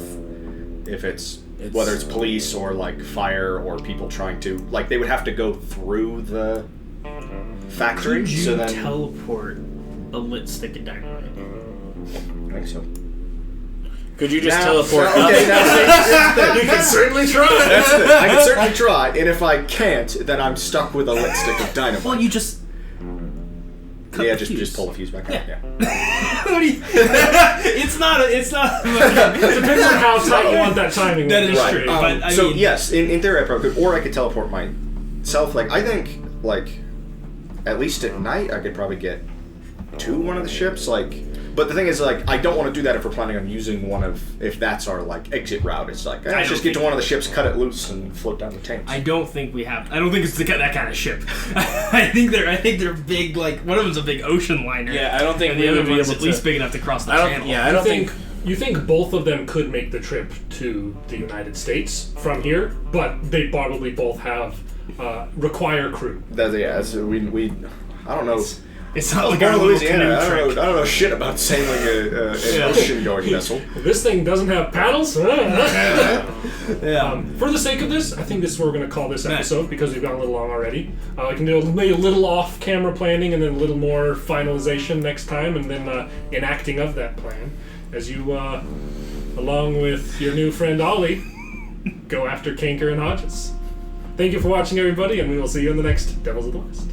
if it's whether it's police or like fire or people trying to like they would have to go through the factory. Could you so then teleport a lit stick of dynamite? I think so. Could you just Now- teleport now- okay, up? now see, You can certainly try. that's the, I can certainly try, and if I can't, then I'm stuck with a lit stick of dynamite. Well, you just cut yeah, the fuse. just pull the fuse back out. Yeah. What do you- it's not. Depends on how tight you want that timing. That is Right. true, but I so mean, yes, in theory I probably could, or I could teleport myself. Like I think, like at least at night I could probably get to one of the ships. Like, but the thing is, like, I don't want to do that if we're planning on using one of. If that's our like exit route, it's like let's just get to one of the ships, cut it loose, and float down the tanks. I don't think we have. I don't think it's that kind of ship. I think they're big. Like one of them's a big ocean liner. Yeah, I don't think and we the other would be one's able at least to. big enough to cross the I don't. channel. Yeah, I don't think. You think both of them could make the trip to the United States from here, but they probably both have require crew. We I don't know. It's not like Born our in little Louisiana, canoe I trick. don't know shit about sailing an ocean-going vessel. This thing doesn't have paddles. Yeah. For the sake of this, I think this is what we're going to call this episode because we've gone a little long already. I can do maybe a little off-camera planning and then a little more finalization next time, and then enacting of that plan as you, along with your new friend Ollie, go after Kanker and Hodges. Thank you for watching, everybody, and we will see you in the next Devils of the West.